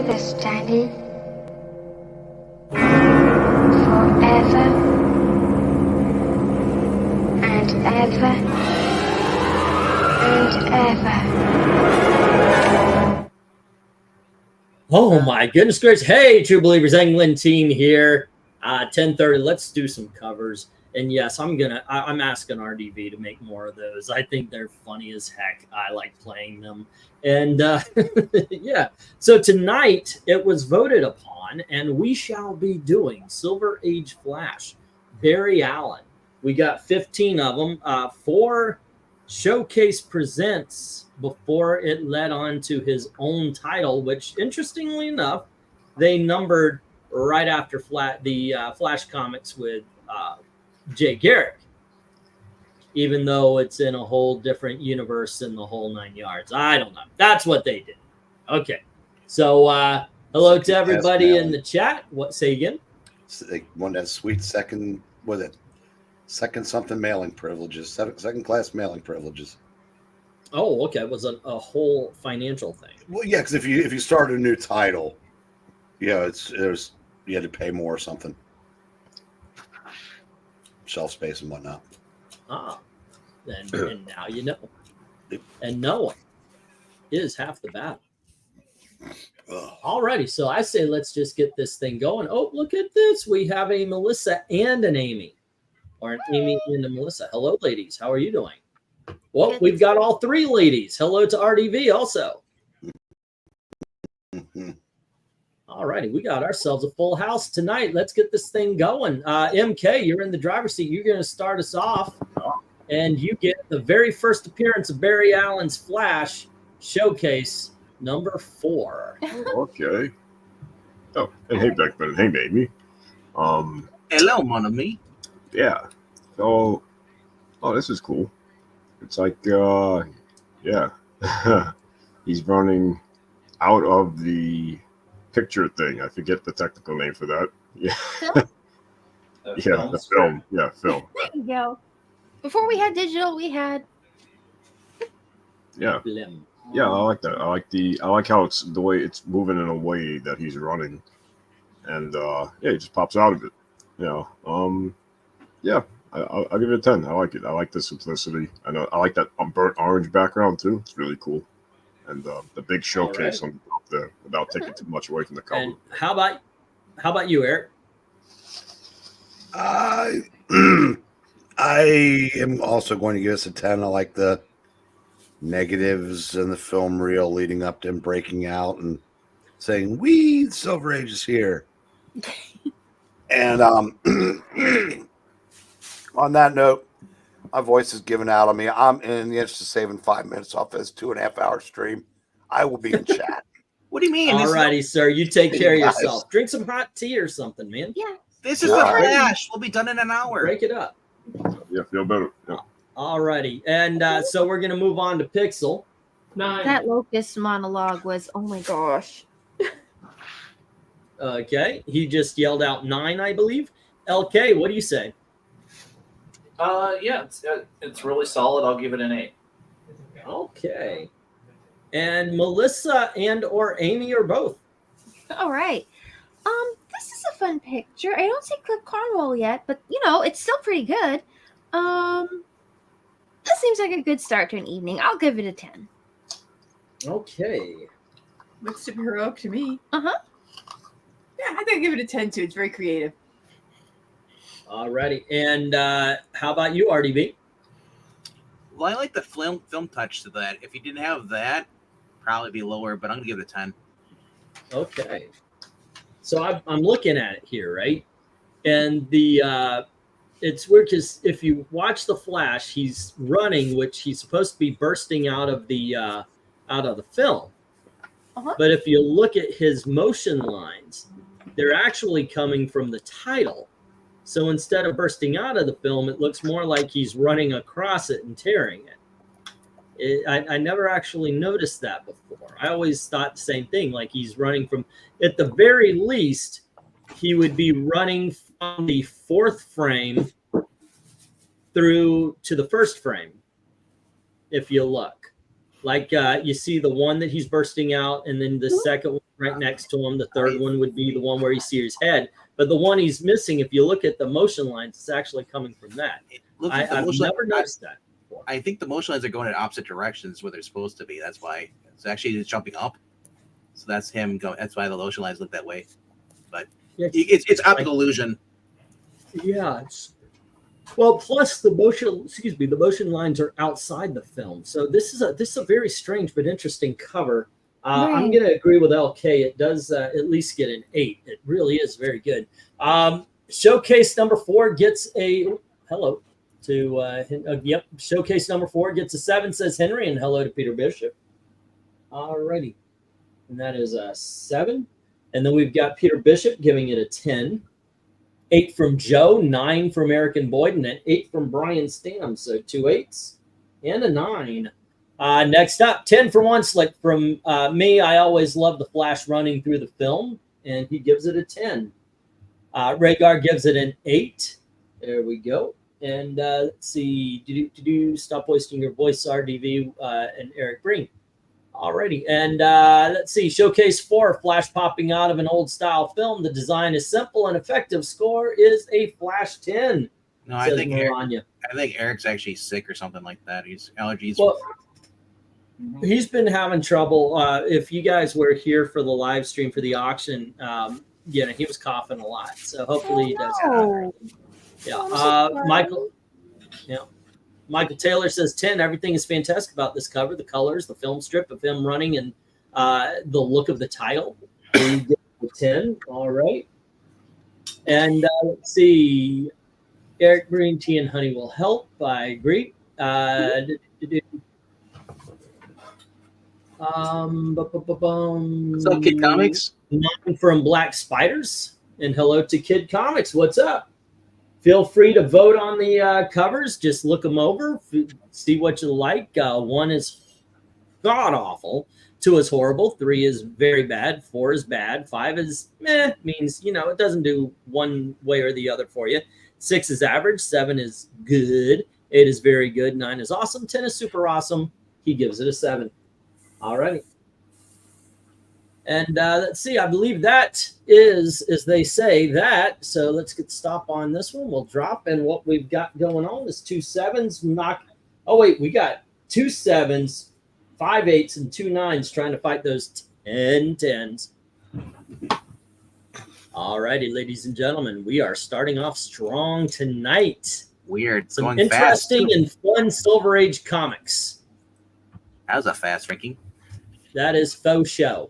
this, Danny. Forever and ever and ever. Oh my goodness gracious. Hey, True Believers, England team here. 10:30. Let's do some covers. And yes, I'm asking RDV to make more of those. I think they're funny as heck. I like playing them. And yeah, so tonight it was voted upon, and we shall be doing Silver Age Flash, Barry Allen. We got 15 of them. 4 Showcase Presents before it led on to his own title, which interestingly enough, they numbered right after the Flash comics with Jay Garrick, even though it's in a whole different universe in the whole 9 yards. I don't know. That's what they did. Okay. So hello to everybody in the chat. What, say again? One that sweet second, was it? Second something mailing privileges, second class mailing privileges. Oh, okay. It was a whole financial thing. Well, yeah, because if you start a new title, yeah, you had to pay more or something. Shelf space and whatnot. Ah, and now you know. And knowing is half the battle. Alrighty, so I say let's just get this thing going. Oh, look at this. We have a Melissa and an Amy. Or an Amy and a Melissa. Hello, ladies. How are you doing? Well, we've got all 3 ladies. Hello to RDV also. All righty, we got ourselves a full house tonight. Let's get this thing going. MK, you're in the driver's seat. You're going to start us off, and you get the very first appearance of Barry Allen's Flash Showcase number 4. Okay. Oh, and hey, Beckman. Hey, baby. Hello, mon ami. Yeah. So, this is cool. It's like, yeah. He's running out of the picture thing. I forget the technical name for that. Yeah. Yeah, the film. Yeah, film. There you go. Before we had digital, we had. Yeah. Yeah, I like that. I like how it's the way it's moving in a way that he's running. And yeah, he just pops out of it. You know. Yeah, I'll give it a 10. I like it. I like the simplicity. I like that burnt orange background too. It's really cool. And the big showcase on there without taking too much away from the cover. And how about you, Eric? I am also going to give us a 10. I like the negatives in the film reel leading up to him breaking out and saying, "We Silver Age is here." And on that note, my voice is giving out on me. I'm in the interest of saving 5 minutes off this 2.5 hour stream. I will be in chat. What do you mean? All righty, sir. You take care of yourself. Drink some hot tea or something, man. Yeah. This is the Flash. We'll be done in an hour. Break it up. Yeah, feel better. Yeah. All righty. And so we're going to move on to Pixel. 9. That Locust monologue was, oh my gosh. Okay. He just yelled out 9, I believe. LK, what do you say? Yeah, it's really solid. I'll give it an 8. Okay. And Melissa and or Amy or both? All right. This is a fun picture. I don't see Cliff Cornwall yet, but you know, it's still pretty good. This seems like a good start to an evening. I'll give it a 10. Okay. Looks super heroic to me. Uh-huh. Yeah, I think I'll give it a 10 too. It's very creative. All righty. And how about you, RDB? Well, I like the film touch to that. If you didn't have that, probably be lower, but I'm gonna give it a 10. Okay. So I'm looking at it here, right? And it's weird because if you watch the Flash, he's running, which he's supposed to be bursting out of the film. Uh-huh. But if you look at his motion lines, they're actually coming from the title. So instead of bursting out of the film, it looks more like he's running across it and tearing it. I never actually noticed that before. I always thought the same thing, like he's running from, at the very least, he would be running from the 4th frame through to the 1st frame, if you look. Like you see the one that he's bursting out, and then the second one right next to him. The third one would be the one where you see his head. But the one he's missing, if you look at the motion lines, it's actually coming from that. I've never noticed that before. I think the motion lines are going in opposite directions where they're supposed to be. That's why. It's actually just jumping up. So that's him going. That's why the motion lines look that way. But it's optical illusion. Yeah. Well, plus the motion lines are outside the film. So this is a very strange but interesting cover. I'm going to agree with LK. It does at least get an 8. It really is very good. Showcase number 4 gets a hello to Showcase number 4 gets a 7, says Henry, and hello to Peter Bishop. Alrighty, and that is a 7. And then we've got Peter Bishop giving it a 10. 8 from Joe, 9 from Eric and Boyd, and an 8 from Brian Stam. So 2 8s and a 9. Next up, 10 for one slick from me. I always love the Flash running through the film, and he gives it a 10. Rhaegar gives it an 8. There we go. And let's see, stop wasting your voice, RDV and Eric Breen. Alrighty, and let's see, Showcase 4, Flash popping out of an old style film. The design is simple and effective. Score is a Flash 10. No, I think Eric's actually sick or something like that. He's allergies. Well, he's been having trouble. If you guys were here for the live stream for the auction, he was coughing a lot. So hopefully he does better. Yeah. Michael. Yeah. Michael Taylor says 10. Everything is fantastic about this cover. The colors, the film strip of him running, and the look of the title. We get a 10. All right. And let's see. Eric Green, Tea and Honey will help. I agree. So Kid Comics? 9 from Black Spiders. And hello to Kid Comics. What's up? Feel free to vote on the covers. Just look them over, see what you like. 1 is god-awful. 2 is horrible. 3 is very bad. 4 is bad. 5 is meh, means, it doesn't do one way or the other for you. 6 is average. 7 is good. 8 is very good. 9 is awesome. 10 is super awesome. He gives it a 7. All righty. And let's see, I believe that is, as they say, that. So let's get stop on this one. We'll drop. And what we've got going on is 2 7s. We got 2 7s, 5 8s, and 2 9s trying to fight those 10 10s. All righty, ladies and gentlemen, we are starting off strong tonight. Weird. Some going interesting fast. and fun Silver Age comics. That was a fast ranking. That is faux show.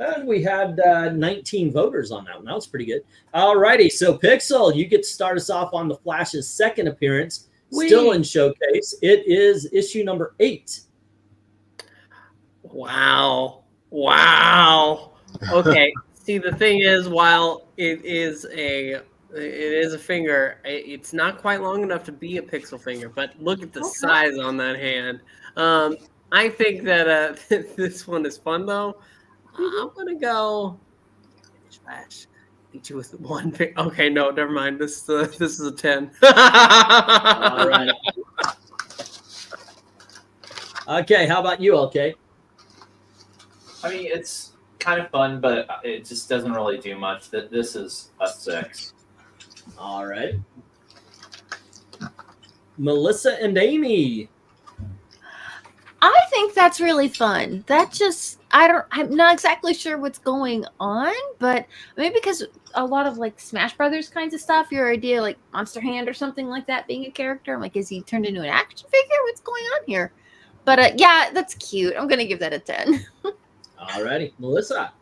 And we had 19 voters on that one. That was pretty good. All righty. So, Pixel, you get to start us off on the Flash's second appearance. Still in Showcase. It is issue number 8. Wow. Okay. See, the thing is, while it is a finger, it's not quite long enough to be a pixel finger. But look at the size on that hand. I think that this one is fun, though. I'm gonna go. Flash. Beat you with 1 pick. Okay, no, never mind. This is a 10. All right. Okay, how about you, LK? I mean, it's kind of fun, but it just doesn't really do much. This is a 6. All right. Melissa and Amy. I think that's really fun. I'm not exactly sure what's going on, but maybe because a lot of like Smash Brothers kinds of stuff, your idea like Monster Hand or something like that being a character. I'm like, is he turned into an action figure? What's going on here? But yeah, that's cute. I'm going to give that a 10. All righty. Melissa.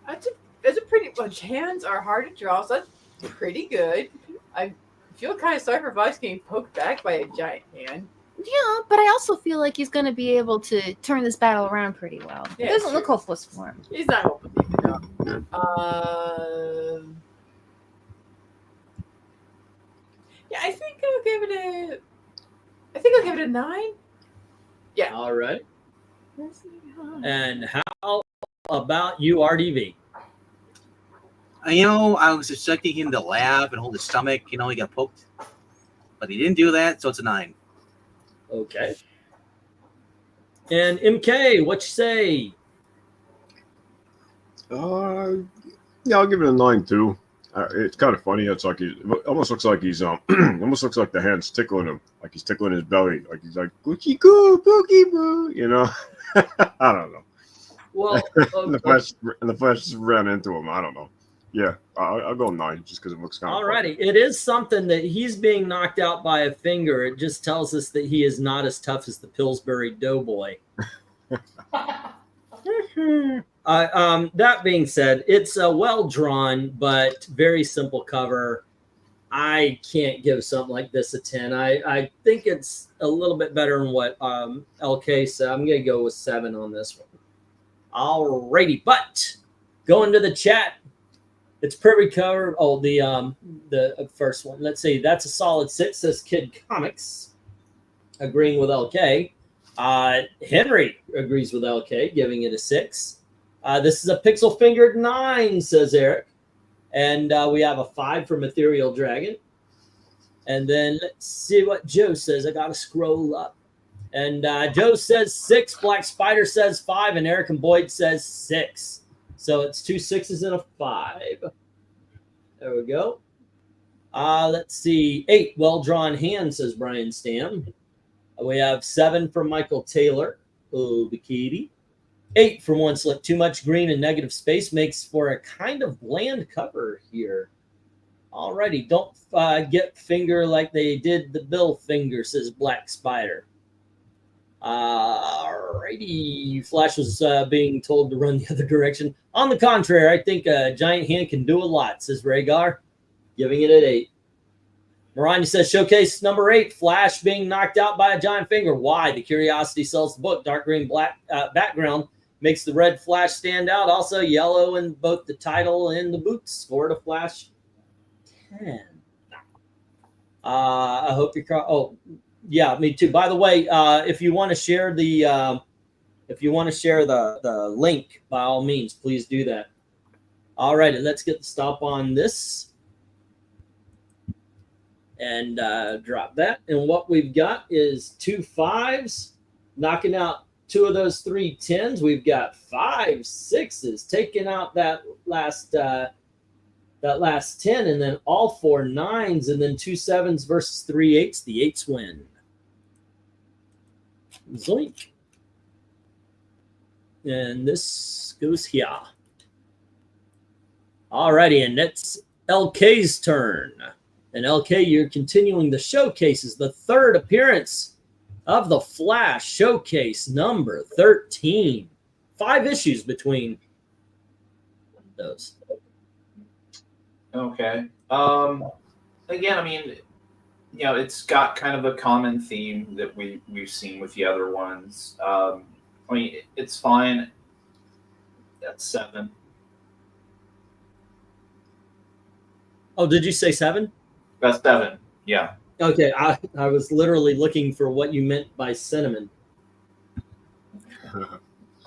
That's a pretty much. Hands are hard to draw, so that's pretty good. I feel kind of sorry for Vice getting poked back by a giant hand. Yeah, but I also feel like he's going to be able to turn this battle around pretty well. Yeah, it doesn't look hopeless for him. He's not hopeless either. Yeah, I think I'll give it a 9. Yeah. All right. And how about you, RDV? I was expecting him to laugh and hold his stomach. He got poked. But he didn't do that, so it's a 9. Okay. And MK, what you say? Yeah, I'll give it a 9 too. It's kind of funny. It's like it almost looks like he's almost looks like the hand's tickling him, like he's tickling his belly, like he's like Gucci goo, boogie boo, you know. I don't know. Well, and the flesh ran into him. I don't know. Yeah, I'll go 9 just because it looks kind of. Alrighty, it is something that he's being knocked out by a finger. It just tells us that he is not as tough as the Pillsbury Doughboy. That being said, it's a well-drawn but very simple cover. I can't give something like this a 10. I think it's a little bit better than what LK said. I'm going to go with 7 on this one. Alrighty, but going to the chat, it's pretty covered. Oh, the first one. Let's see. That's a solid 6, says Kid Comics, agreeing with LK. Henry agrees with LK, giving it a 6. This is a pixel fingered 9, says Eric. And we have a 5 from Ethereal Dragon. And then let's see what Joe says. I got to scroll up. And Joe says 6. Black Spider says 5. And Eric and Boyd says 6. So it's 2 6s and a 5. There we go. Let's see. 8. Well-drawn hand, says Brian Stam. We have 7 from Michael Taylor. Oh, Bikini. 8 from One Slip. Too much green and negative space makes for a kind of bland cover here. Alrighty. Don't get finger like they did the Bill finger, says Black Spider. Alrighty. Flash was being told to run the other direction. On the contrary, I think a giant hand can do a lot, says Rhaegar, giving it an 8. Maranya says showcase number 8, Flash being knocked out by a giant finger. Why? The Curiosity sells the book. Dark green black background makes the red Flash stand out. Also yellow in both the title and the boots. Scored a Flash 10. I hope you're. Oh, yeah, me too. By the way, if you want to share the link, by all means, please do that. All right, let's get the stop on this. And drop that. And what we've got is 2 5s, knocking out 2 of those 3 10s. We've got 5 6s, taking out that last 10, and then all 4 9s, and then 2 7s versus 3 8s. The 8s win. Zoink. And this goes here. Alrighty, and it's LK's turn. And LK, you're continuing the showcases, the 3rd appearance of the Flash showcase number 13. 5 issues between those. Okay. Again, I mean, you know, it's got kind of a common theme that we've seen with the other ones. I mean, it's fine. That's 7. Oh, did you say 7? That's 7. Yeah. Okay, I was literally looking for what you meant by cinnamon.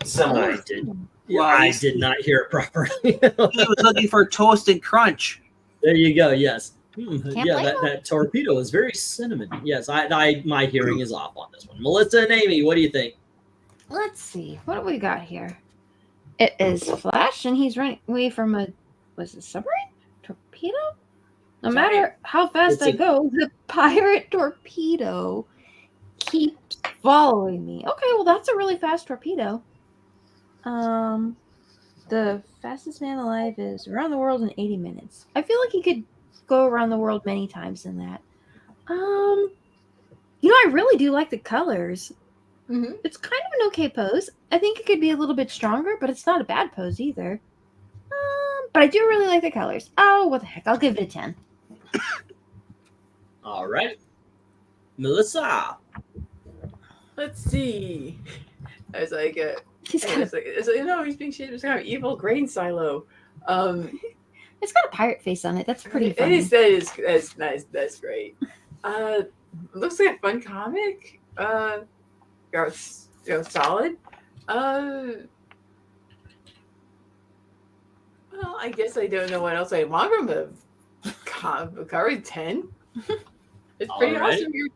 Similar. I did not hear it properly. He was looking for toasted crunch. There you go. Yes. Can't Yeah, blame him. that torpedo is very cinnamon. Yes, my hearing is off on this one. Melissa and Amy, what do you think? Let's see. What do we got here? It is Flash, and he's running away from a submarine? Torpedo? No matter how fast I go, the pirate torpedo keeps following me. Okay, well, that's a really fast torpedo. The fastest man alive is around the world in 80 minutes. I feel like he could go around the world many times in that. You know, I really do like the colors. It's kind of an okay pose. I think it could be a little bit stronger, but it's not a bad pose either. But I do really like the colors. Oh, what the heck. I'll give it a 10. All right. Melissa. Let's see. I was like, he's being shaped as kind of evil grain silo. It's got a pirate face on it. That's pretty funny. That's nice. That's great. Looks like a fun comic. Solid. Well, I guess I don't know what else I want from a cover 10. It's pretty awesome. You're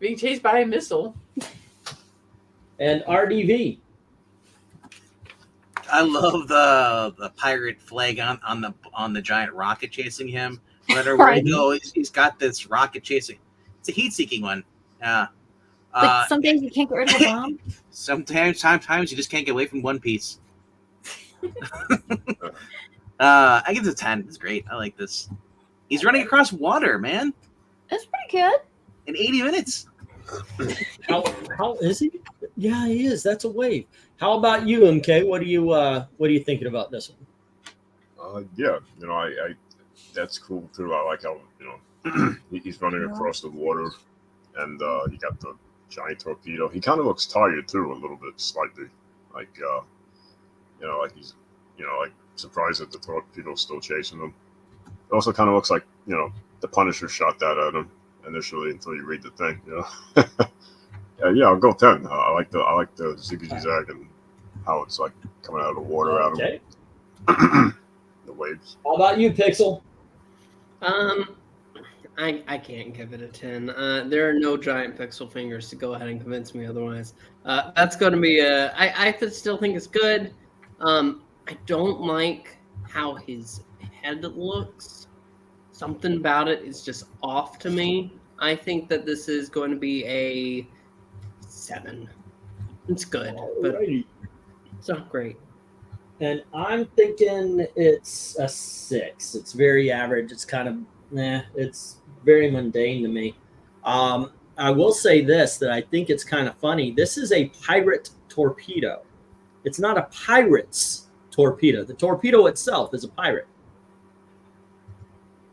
being chased by a missile. And RDV. I love the pirate flag on the giant rocket chasing him. No matter where he goes, he's got this rocket chasing. It's a heat-seeking one. Yeah. Like some days you can't get rid of a bomb. Sometimes you just can't get away from One Piece. I give it a 10. It's great. I like this. He's running across water, man. That's pretty good. In 80 minutes. How is he? Yeah, he is. That's a wave. How about you, MK? What are you thinking about this one? Yeah, I that's cool too. I like how he's running across the water, and he got the giant torpedo. He kind of looks tired too, a little bit, slightly, like like he's like surprised that the torpedo's still chasing him. It also kind of looks like the Punisher shot that at him initially until you read the thing. Yeah, I'll go 10. I like the ziggy zag and how it's like coming out of the water out of him. The waves. How about you, Pixel? I can't give it a 10. There are no giant pixel fingers to go ahead and convince me otherwise. That's going to be I still think it's good. I don't like how his head looks. Something about it is just off to me. I think that this is going to be a 7. It's good, but it's not great. And I'm thinking it's a 6. It's very average. It's kind of it's very mundane to me. I will say this, that I think it's kind of funny. This is a pirate torpedo. It's not a pirate's torpedo. The torpedo itself is a pirate.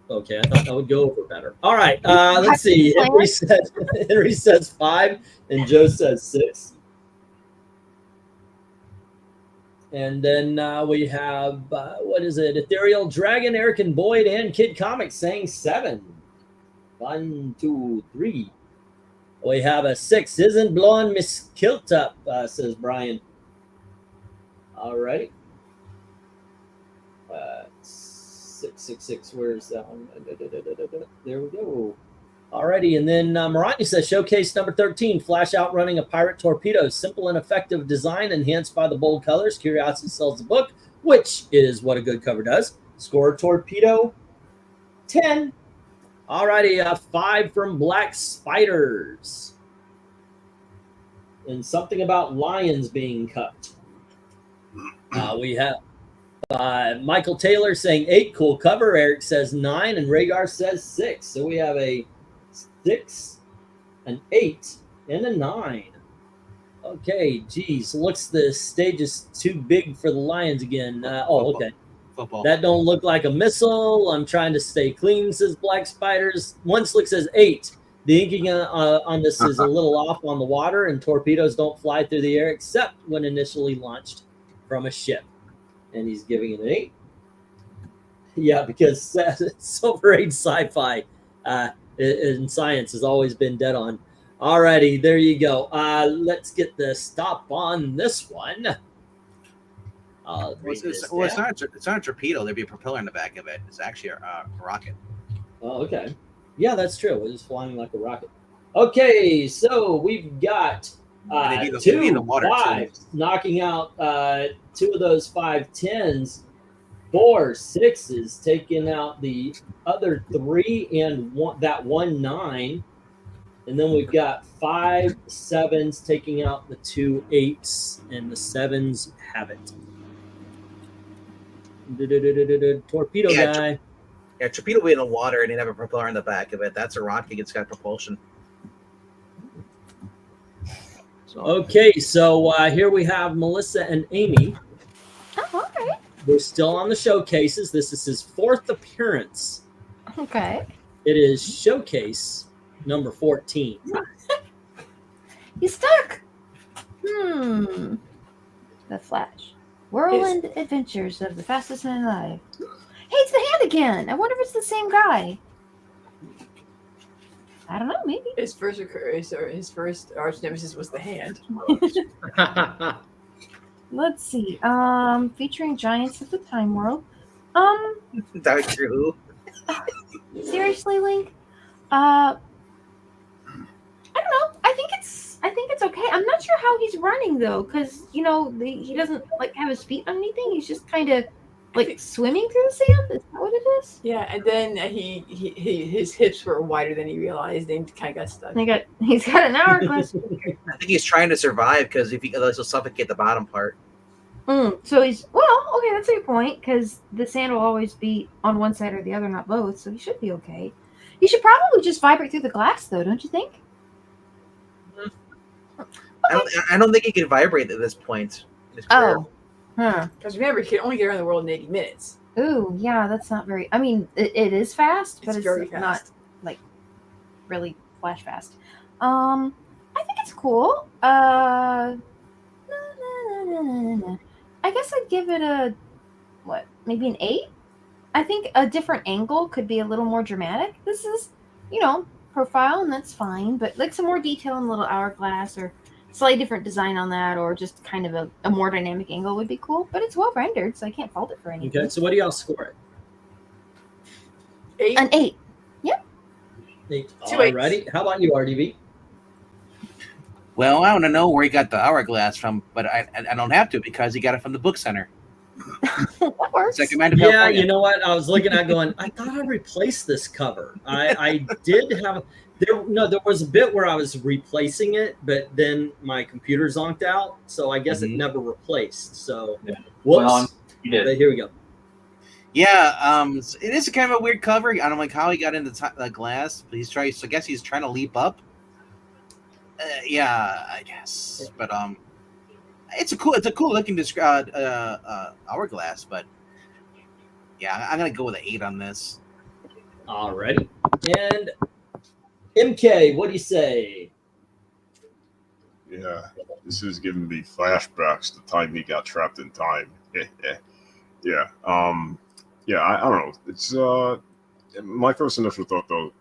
Okay, I thought that would go over better. All right, let's see. Henry says 5, and Joe says 6. And then we have, what is it? Ethereal Dragon, Eric and Boyd, and Kid Comics saying 7. 1, 2, 3. We have a 6. Isn't blowing Miss Kilt up, says Brian. All right. 666. Where's that one? There we go. Alrighty, and then Maranya says showcase number 13, Flash outrunning a pirate torpedo. Simple and effective design enhanced by the bold colors. Curiosity sells the book, which is what a good cover does. Score torpedo 10. Alrighty, 5 from Black Spiders. And something about lions being cut. We have Michael Taylor saying 8, cool cover. Eric says 9, and Rhaegar says 6. So we have a 6, an 8, and a 9. Okay, geez, looks the stage is too big for the Lions again. Okay. Football. That don't look like a missile. I'm trying to stay clean, says Black Spiders. One slick says 8. The inking on this is a little off on the water, and torpedoes don't fly through the air except when initially launched from a ship. And he's giving it an 8. Yeah, because Silver Age sci-fi in science has always been dead on. Alrighty, there you go. Let's get the stop on this one. It's not a torpedo. There'd be a propeller in the back of it. It's actually a rocket. Oh, okay. Yeah, that's true. It's flying like a rocket. Okay, so we've got 2 5s knocking out 2 of those 5 10s. 4 6s taking out the other 3 and that 1 9. And then we've got 5 7s taking out the 2 8s, and the 7s have it. Torpedo guy. Yeah, torpedo will be in the water and you have a propeller in the back of it. That's a rocket. It's got propulsion. Okay, so here we have Melissa and Amy. Oh, okay. We're still on the showcases. This is his 4th appearance. Okay. It is showcase number 14. He's stuck. The Flash. Whirlwind Adventures of the Fastest Man Alive. Hey, it's the hand again. I wonder if it's the same guy. I don't know, maybe. His first arch nemesis was the hand. Let's see. Featuring giants of the time world. Doctor Who. Seriously, Link? I don't know. I think it's I think it's okay. I'm not sure how he's running though, because you know he doesn't like have his feet on anything. He's just kind of like swimming through the sand. Is that what it is? Yeah, and then his hips were wider than he realized, and kind of got stuck. He's got an hourglass. I think he's trying to survive because if he otherwise he'll suffocate the bottom part. So he's okay. That's a good point because the sand will always be on one side or the other, not both. So he should be okay. He should probably just vibrate through the glass, though, don't you think? I don't think he can vibrate at this point. Because remember, he can only get around the world in 80 minutes. Ooh, yeah, that's not very. I mean, it is fast, but It's very not fast. like really flash fast. I think it's cool. I guess I'd give it a maybe an 8. I think a different angle could be a little more dramatic. This is, profile, and that's fine. But like some more detail in the little hourglass or slightly different design on that, or just kind of a more dynamic angle would be cool. But it's well rendered, so I can't fault it for anything. Okay, so what do y'all score it? 8. An 8. Yep. 8. 2 Alrighty. How about you, RDV? Well, I want to know where he got the hourglass from, but I don't have to because he got it from the book center. That works. Yeah, you know what? I was looking at going, I thought I replaced this cover. I did have there was a bit where I was replacing it, but then my computer zonked out, so I guess it never replaced. So whoops. Well, you did. But here we go. Yeah, it is kind of a weird cover. I don't like how he got into the glass, but I guess he's trying to leap up. Yeah, I guess. But it's a cool looking hourglass, but yeah, I'm gonna go with an 8 on this. Alrighty. And MK, what do you say? Yeah, this is giving me flashbacks to the time he got trapped in time. Yeah. I don't know. It's my first initial thought though,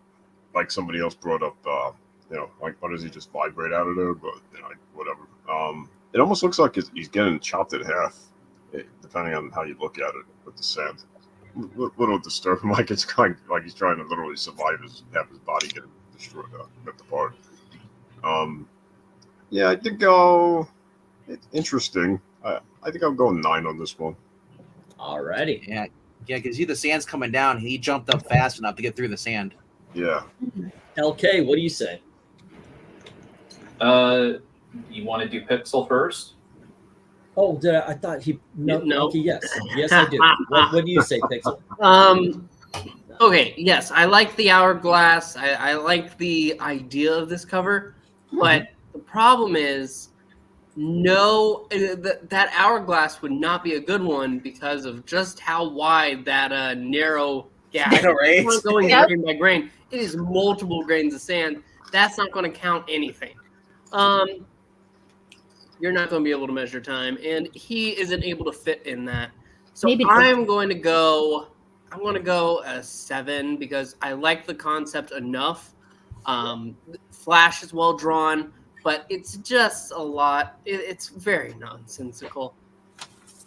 like somebody else brought up, like why does he just vibrate out of there? But whatever. It almost looks like he's getting chopped in half, depending on how you look at it with the sand. Little disturbing, like it's kind of like he's trying to literally survive have his body getting destroyed, ripped apart. Yeah, I think it's interesting. I think I'll go 9 on this one. Alrighty. Yeah, because the sand's coming down. He jumped up fast enough to get through the sand. Yeah. LK, what do you say? You want to do Pixel first? Oh, I thought he no. Okay, yes, I do. What do you say, Pixel? Okay, yes, I like the hourglass. I like the idea of this cover, but the problem is, that hourglass would not be a good one because of just how wide that narrow gap. I know, right? It's not going grain by grain. It is multiple grains of sand. That's not going to count anything. You're not going to be able to measure time, and he isn't able to fit in that. So I'm going to go a 7 because I like the concept enough. Flash is well drawn, but it's just a lot. It's very nonsensical.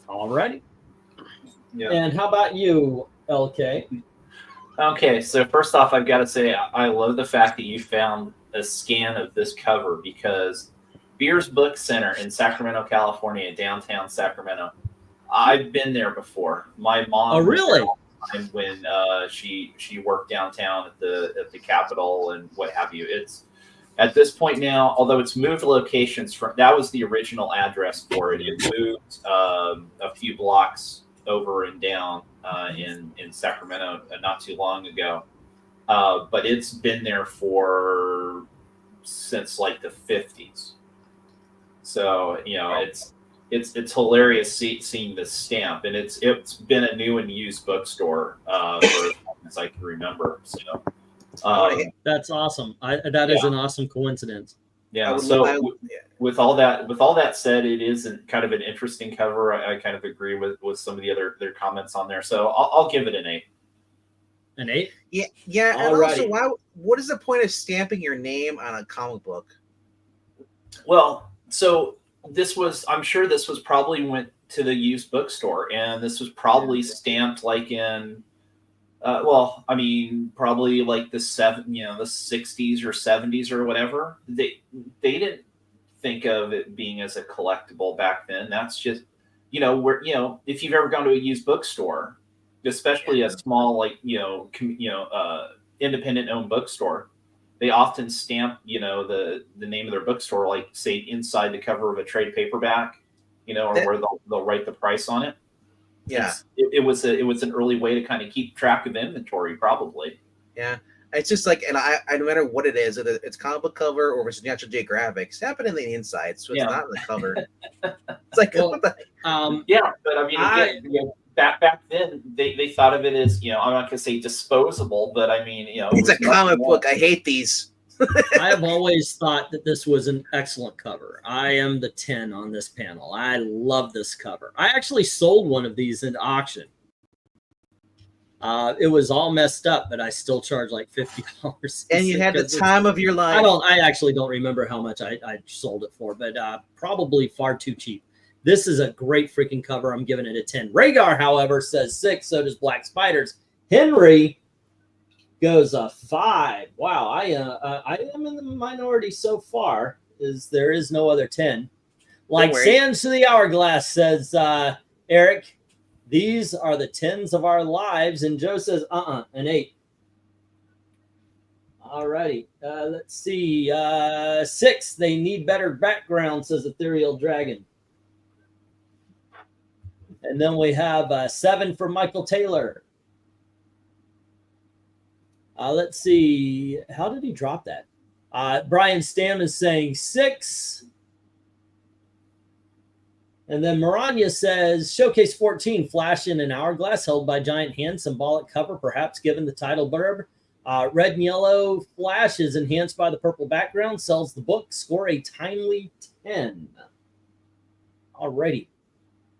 Alrighty. Yeah. And how about you, LK? Okay, so first off, I've got to say I love the fact that you found a scan of this cover because Beer's Book Center in Sacramento, California, downtown Sacramento. I've been there before. My mom. Oh, really? When she worked downtown at the Capitol and what have you. It's at this point now, although it's moved locations from that was the original address for it. It moved a few blocks over and down in Sacramento not too long ago. But it's been there since like the 50s. So it's hilarious seeing this stamp, and it's been a new and used bookstore for as long as I can remember. So that's awesome. That is an awesome coincidence. Yeah. So with all that said, it is kind of an interesting cover. I kind of agree with some of their comments on there. So I'll give it an 8. An 8? Yeah. And also, what is the point of stamping your name on a comic book? Well, so I'm sure this was probably went to the used bookstore, and this was probably stamped like in, probably like the 60s or 70s or whatever. They didn't think of it being as a collectible back then. That's just, if you've ever gone to a used bookstore, especially a small, independent owned bookstore, they often stamp, the name of their bookstore, like say inside the cover of a trade paperback, or where they'll write the price on it. Yeah, it was an early way to kind of keep track of inventory, probably. Yeah, it's just like, and I no matter what it is, whether it's comic book cover or if it's National Geographic, snap it in the inside, so it's not in the cover. It's like, Well, what the? But I mean, again, back then they thought of it as, I'm not gonna say disposable, but I mean, It's a comic book. I hate these. I have always thought that this was an excellent cover. I am the 10 on this panel. I love this cover. I actually sold one of these in auction. It was all messed up, but I still charged like $50. And you had the time of your life. I actually don't remember how much I sold it for, but probably far too cheap. This is a great freaking cover. I'm giving it a 10. Rhaegar, however, says 6. So does Black Spiders. Henry goes a 5. Wow, I am in the minority so far. There is no other 10. Like Sands to the Hourglass, says Eric. These are the 10s of our lives. And Joe says, an 8. All righty. Let's see. 6, they need better background, says Ethereal Dragon. And then we have 7 for Michael Taylor. Let's see. How did he drop that? Brian Stam is saying 6. And then Maranya says, Showcase 14, Flash in an Hourglass held by giant hand, symbolic cover, perhaps given the title blurb. Red and yellow Flash is enhanced by the purple background, sells the book, score a timely 10. Alrighty.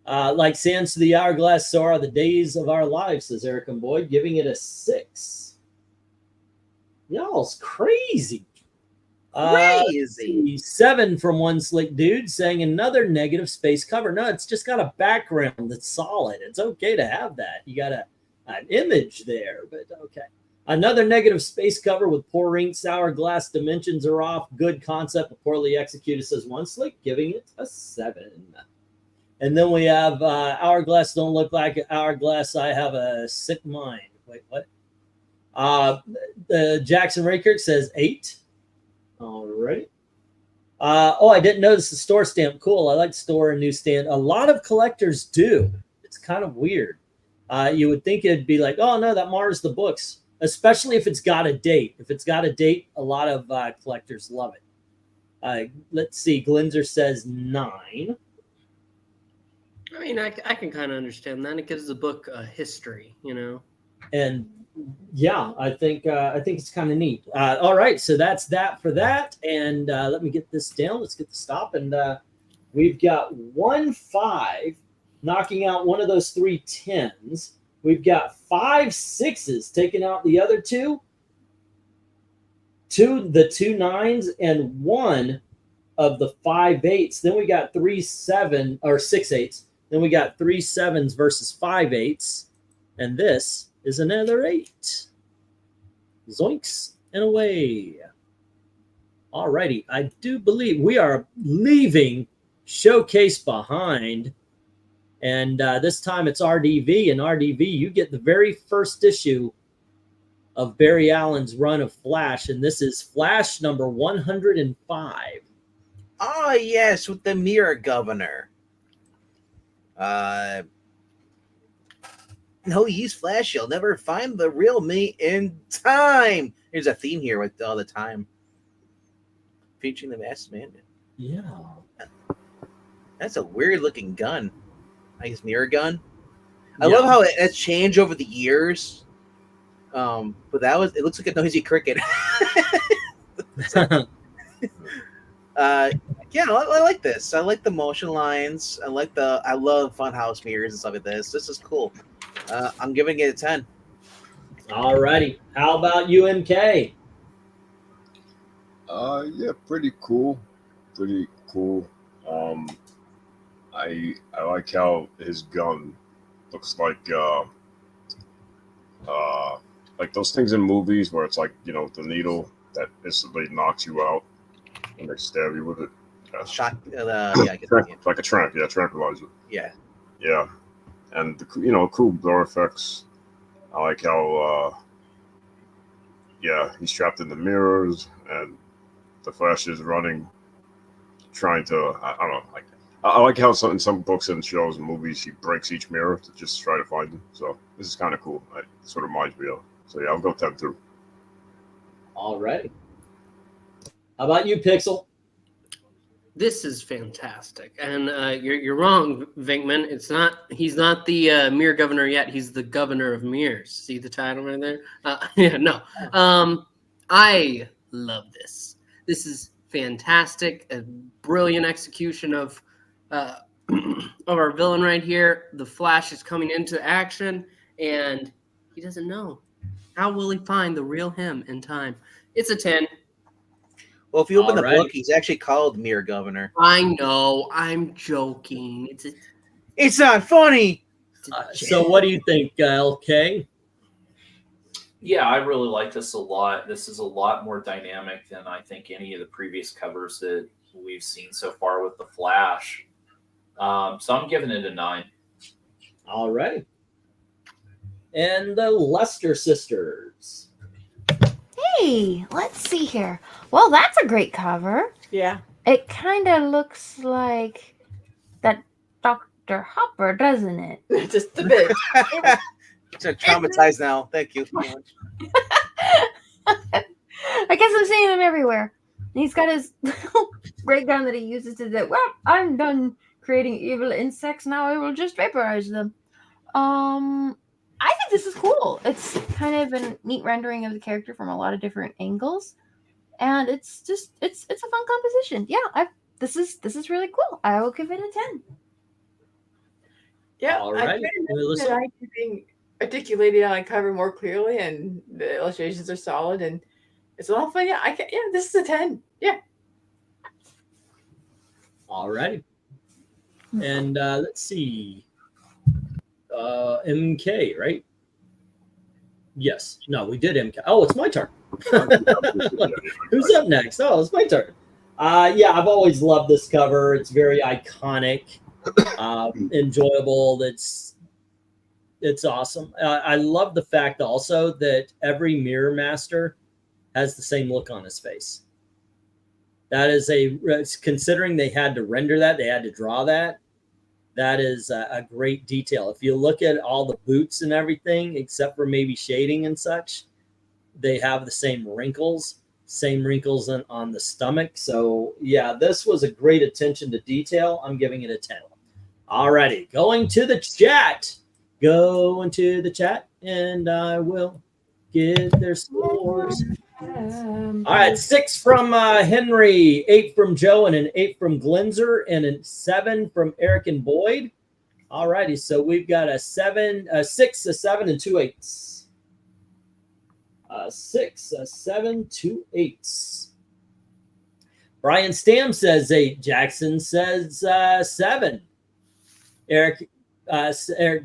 Like Sands to the Hourglass, so are the days of our lives, says Eric and Boyd, giving it a 6. Y'all's crazy. Crazy. 7 from One Slick Dude saying another negative space cover. No, it's just got a background that's solid. It's okay to have that. You got an image there, but okay. Another negative space cover with poor inks, hourglass dimensions are off. Good concept, but poorly executed, says One Slick, giving it a 7. And then we have Hourglass don't look like an hourglass. I have a sick mind. Wait, what? Jackson Raykirk says 8. All right. I didn't notice the store stamp. Cool. I like store and newsstand. A lot of collectors do. It's kind of weird. You would think it'd be like, oh, no, that mars the books, especially if it's got a date. If it's got a date, a lot of collectors love it. Let's see. Glinzer says 9. I mean, I can kind of understand that. It gives the book a history, And yeah, I think it's kind of neat. All right, so that's that for that. And let me get this down. Let's get the stop. And we've got 1 5 knocking out one of those 3 10s. We've got 5 6s taking out the other 2. The 2 9s and 1 of the 5 8s. Then we got 3 7 or 6 8s. Then we got 3 7s versus 5 8s. And this is another 8. Zoinks and away. All righty. I do believe we are leaving Showcase behind. And this time it's RDV. And RDV, you get the very first issue of Barry Allen's run of Flash. And this is Flash number 105. Oh, yes, with the Mirror Governor. No, use Flash. You'll never find the real me in time. There's a theme here with all the time. Featuring the Masked Man. Yeah. That's a weird looking gun. I guess mirror gun. I love how it's changed over the years. But it looks like a noisy cricket. Yeah, I like this. I like the motion lines. I love Funhouse mirrors and stuff like this. This is cool. I'm giving it a 10. All righty. How about you, MK? Yeah, pretty cool. Pretty cool. I like how his gun looks like those things in movies where it's like, the needle that instantly knocks you out when they stab you with it. Shock. I guess, like a tranquilizer. Yeah. Yeah, and the cool blur effects. I like how he's trapped in the mirrors and the Flash is running, trying to I don't know, like I like how in some books and shows and movies he breaks each mirror to just try to find them. So this is kind of cool. It sort of reminds me of. So yeah, I'll go 10 through. All right. How about you, Pixel? This is fantastic, and you're wrong, Venkman. He's not the mirror governor yet. He's the governor of mirrors. See the title right there? Yeah, no. I love this. This is fantastic. A brilliant execution of our villain right here. The Flash is coming into action, and he doesn't know. How will he find the real him in time? It's a 10. Well, if you open the book, he's actually called Mirror Governor. I know. I'm joking. It's not funny. So what do you think, LK? Yeah, I really like this a lot. This is a lot more dynamic than I think any of the previous covers that we've seen so far with the Flash. So I'm giving it a 9. All right. And the Lester sisters. Hey, let's see here. Well, that's a great cover. Yeah. It kind of looks like that Dr. Hopper, doesn't it? Just a bit. So traumatized now. Thank you. I guess I'm seeing him everywhere. And he's got his ray gun that he uses to say, well, I'm done creating evil insects. Now I will just vaporize them. I think this is cool. It's kind of a neat rendering of the character from a lot of different angles, and it's a fun composition. Yeah, this is really cool. I will give it a 10. Yeah, all I right. kind of being articulated on a cover more clearly, and the illustrations are solid, and it's a lot of fun. Yeah, this is a 10. Yeah. All right. And let's see. MK, right? Yes. No, we did MK. Oh, it's my turn. Who's up next? Oh, it's my turn. Yeah, I've always loved this cover. It's very iconic, enjoyable. It's awesome. I love the fact also that every Mirror Master has the same look on his face. That is considering they had to render that, they had to draw that. That is a great detail. If you look at all the boots and everything, except for maybe shading and such, they have the same wrinkles on the stomach. So yeah, this was a great attention to detail. I'm giving it a 10. Alrighty, going to the chat. Go into the chat and I will get their scores. All right, 6 from Henry, 8 from Joe, and an 8 from Glenzer, and a 7 from Eric and Boyd. All righty, so we've got a 6, a 7, and 2 8s. 6, a 7, 2 8s. Brian Stam says 8. Jackson says 7. Eric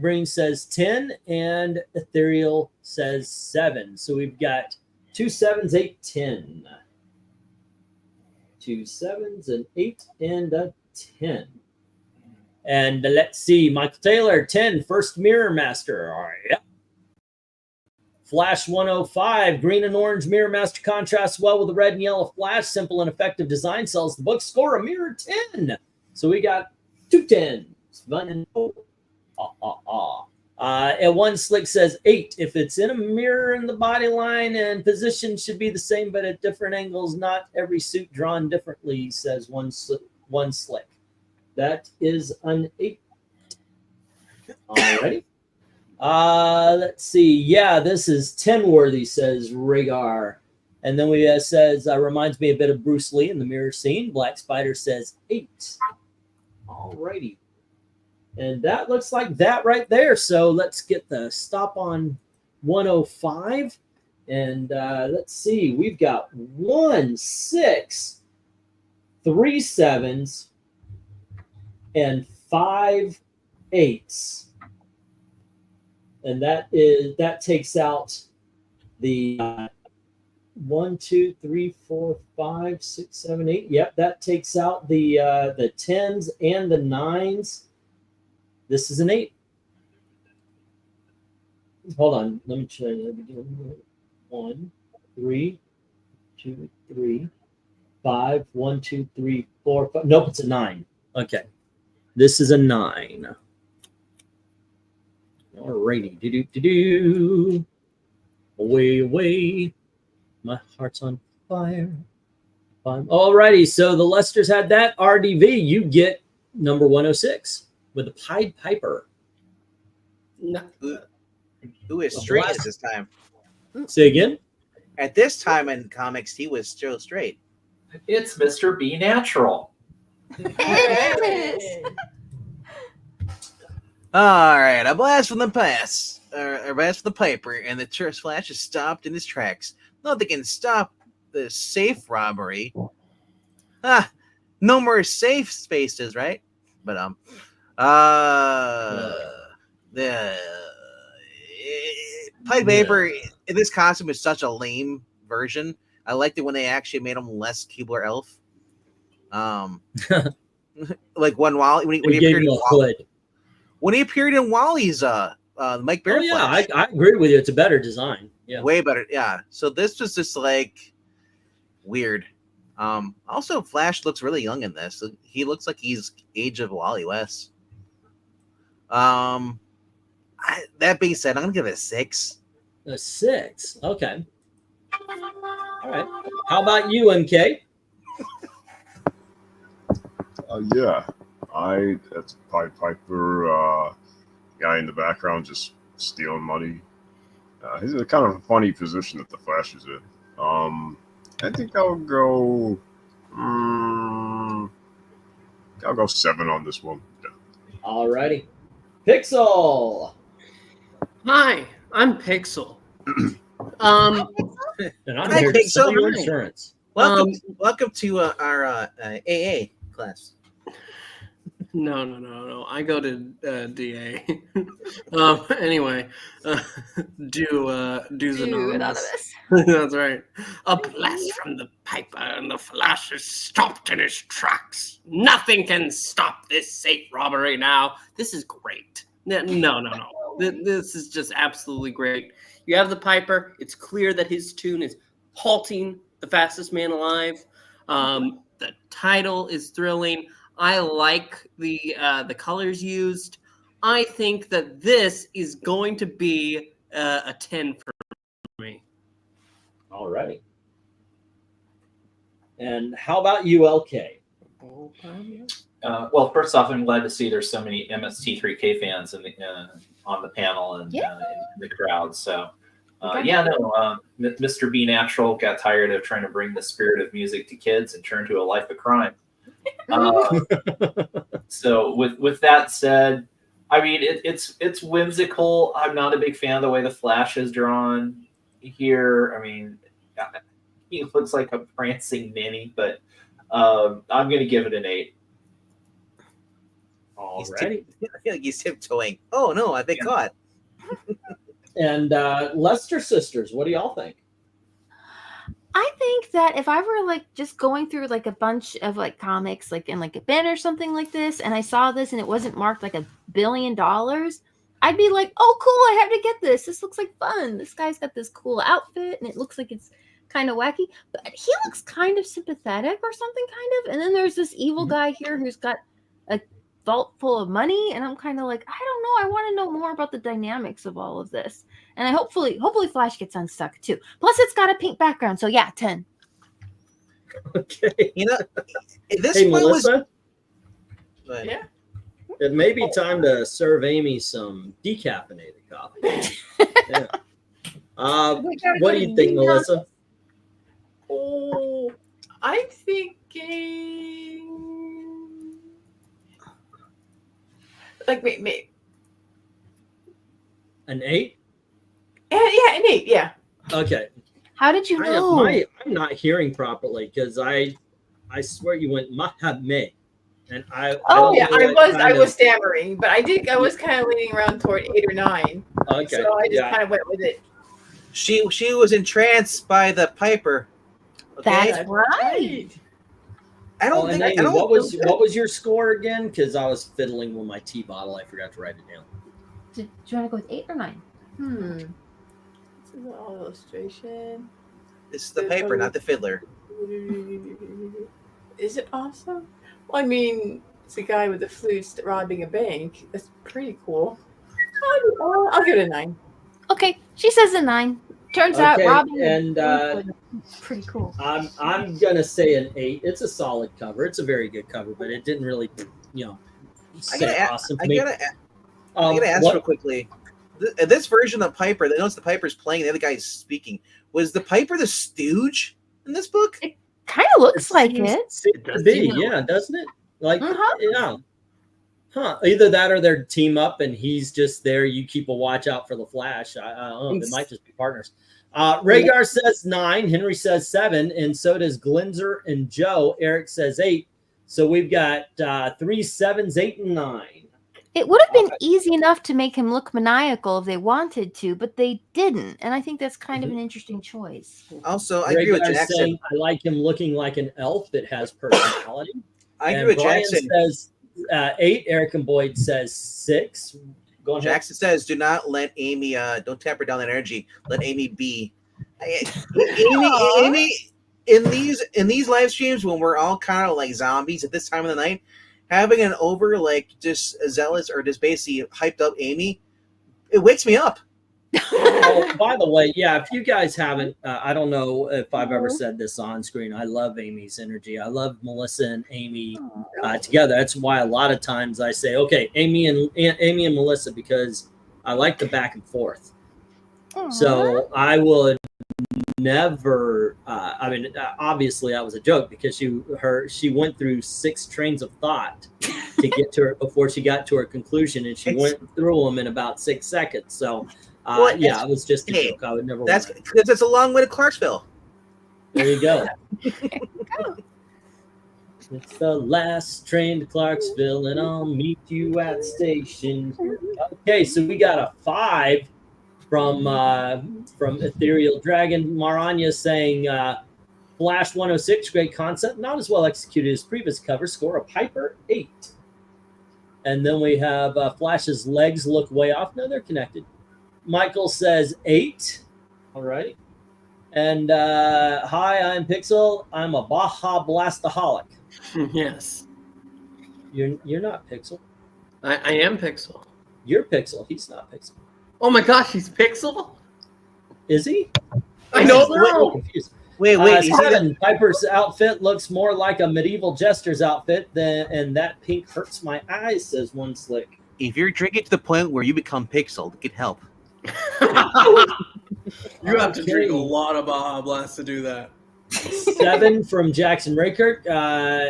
Breen says 10, and Ethereal says 7. So we've got 2 7s, 8, 10. 2 7s, an 8, and a 10. And let's see, Michael Taylor, 10, first Mirror Master. All right, yep. Flash 105, green and orange Mirror Master contrasts well with the red and yellow Flash. Simple and effective design sells the book. Score a mirror 10. So we got 2 10s. Fun and and one slick says 8. If it's in a mirror in the body line and position should be the same, but at different angles, not every suit drawn differently, says one slick. That is an 8. Alrighty. Let's see. Yeah, this is 10 worthy, says Rhaegar. And then we says, reminds me a bit of Bruce Lee in the mirror scene. Black Spider says 8. Alrighty. And that looks like that right there. So let's get the stop on 105. And let's see. We've got 1 6, 3 7s, and 5 8s. And that takes out the 1, 2, 3, 4, 5, 6, 7, 8. Yep, that takes out the 10s and the 9s. This is an 8. Hold on, let me try. 1, 3, 2, 3, 5. 1, 2, 3, 4, 5. Nope, it's a 9. Okay, this is a 9. Alrighty, do. Away. My heart's on fire. Alrighty, so the Lesters had that. RDV, you get number 106 with the Pied Piper. No. Who is straight at this time? Say again? At this time in comics, he was still straight. It's Mr. B Natural. It is. All right, a blast from the past, a blast from the Piper, and the Tourist Flash is stopped in his tracks. Nothing can stop the safe robbery. No more safe spaces, right? But the Pied Piper in this costume is such a lame version. I liked it when they actually made him less Keebler Elf. Like when he appeared in Wally. When he appeared in Wally's Mike Baird. Oh, yeah, I agree with you. It's a better design. Yeah. Way better. Yeah. So this was just like weird. Also, Flash looks really young in this. He looks like he's age of Wally West. That being said, I'm gonna give it a 6. A 6. Okay. All right. How about you, MK? Yeah, that's Pied Piper guy in the background just stealing money. He's in a kind of a funny position that the Flash is in. I think I'll go 7 on this one. Yeah. All righty. Pixel. Hi, I'm Pixel. And I'm here to sell your insurance. Welcome to our AA class. No. I go to DA. Anyway, Do's Anonymous. That's right. A blast from the Piper, and the Flash is stopped in his tracks. Nothing can stop this safe robbery now. This is great. No. This is just absolutely great. You have the Piper. It's clear that his tune is halting the fastest man alive. The title is thrilling. I like the colors used. I think that this is going to be a 10 for me. All righty. And how about you, LK? Well, first off, I'm glad to see there's so many MST3K fans in the, on the panel and in the crowd. So, Mr. B Natural got tired of trying to bring the spirit of music to kids and turned to a life of crime. So with that said, I mean it's whimsical. I'm not a big fan of the way the Flash is drawn here. I mean, he looks like a prancing ninny, but I'm going to give it an 8. Alrighty. I feel like he's tiptoeing. Oh no, I've been caught. And Lester Sisters, what do y'all think? I think that if I were like just going through like a bunch of like comics, like in like a bin or something like this, and I saw this and it wasn't marked like $1 billion, I'd be like, oh, cool, I have to get this. This looks like fun. This guy's got this cool outfit and it looks like it's kind of wacky, but he looks kind of sympathetic or something kind of. And then there's this evil guy here who's got a vault full of money, and I'm kind of like, I don't know. I want to know more about the dynamics of all of this. And I hopefully Flash gets unstuck too. Plus, it's got a pink background, so yeah, 10. Okay. You know, this hey, one Melissa? was. Yeah. It may be time to serve Amy some decaffeinated coffee. Yeah. What do you think, Melissa? Oh, I'm thinking like maybe An 8? Yeah, an 8. Yeah. Okay. How did you know? I'm not hearing properly because I swear you went Mahameh. And I was stammering, but I was kind of leaning around toward 8 or 9. Okay. So I just kind of went with it. She was entranced by the Piper. Okay? That's right. I don't think. I Amy, don't. what was your score again? Because I was fiddling with my tea bottle. I forgot to write it down. Do you want to go with 8 or 9? This is all illustration. This is the Piper, not the Fiddler. Is it awesome? Well, I mean, it's a guy with a flute robbing a bank. That's pretty cool. I'll give it a 9. Okay, she says a 9. Turns out Okay, Robin and was pretty cool. I'm gonna say an 8. It's a solid cover. It's a very good cover, but it didn't really, say awesome to me. I gotta ask real quickly. This version of Piper, notice the Piper's playing, the other guy's speaking. Was the Piper the Stooge in this book? It kind of looks like it. Seems to be, yeah, doesn't it? Like, yeah. Huh. Either that or they're team up and he's just there. You keep a watch out for the Flash. I don't know. They might just be partners. Rhaegar says 9. Henry says 7. And so does Glinzer and Joe. Eric says 8. So we've got 3 7s, 8, and 9. It would have been easy enough to make him look maniacal if they wanted to, but they didn't. And I think that's kind of an interesting choice. Also, I agree with Jackson. Saying, I like him looking like an elf that has personality. I agree with Brian Jackson. Says 8. Eric and Boyd says 6. Go ahead. Jackson says, "Do not let Amy. Don't tamper down that energy. Let Amy be." Amy, in these live streams when we're all kind of like zombies at this time of the night, having an over like just zealous or just basically hyped up Amy, it wakes me up. Oh, by the way, yeah, if you guys haven't, I don't know if I've ever said this on screen. I love Amy's energy. I love Melissa and Amy together. That's why a lot of times I say, okay, Amy and Melissa, because I like the back and forth. So I would never. I mean, obviously, that was a joke because she went through 6 trains of thought to get to her before she got to her conclusion, and she went through them in about 6 seconds. So. Yeah, it was just a joke. I would never. That's because it's a long way to Clarksville. There you go. It's the last train to Clarksville, and I'll meet you at the station. Okay, so we got a 5 from Ethereal Dragon. Maranya saying Flash 106, great concept, not as well executed as previous cover. Score a Piper 8. And then we have Flash's legs look way off. No, they're connected. Michael says 8. All right. And hi, I'm Pixel. I'm a Baja Blastaholic. Yes. You're not Pixel. I am Pixel. You're Pixel. He's not Pixel. Oh my gosh, he's Pixel? Is he? I don't know. Wait. 7. Piper's outfit looks more like a medieval jester's outfit and that pink hurts my eyes, says one slick. If you're drinking to the point where you become Pixel, get help. You have to drink a lot of Baja Blast to do that. 7 from Jackson Rakert.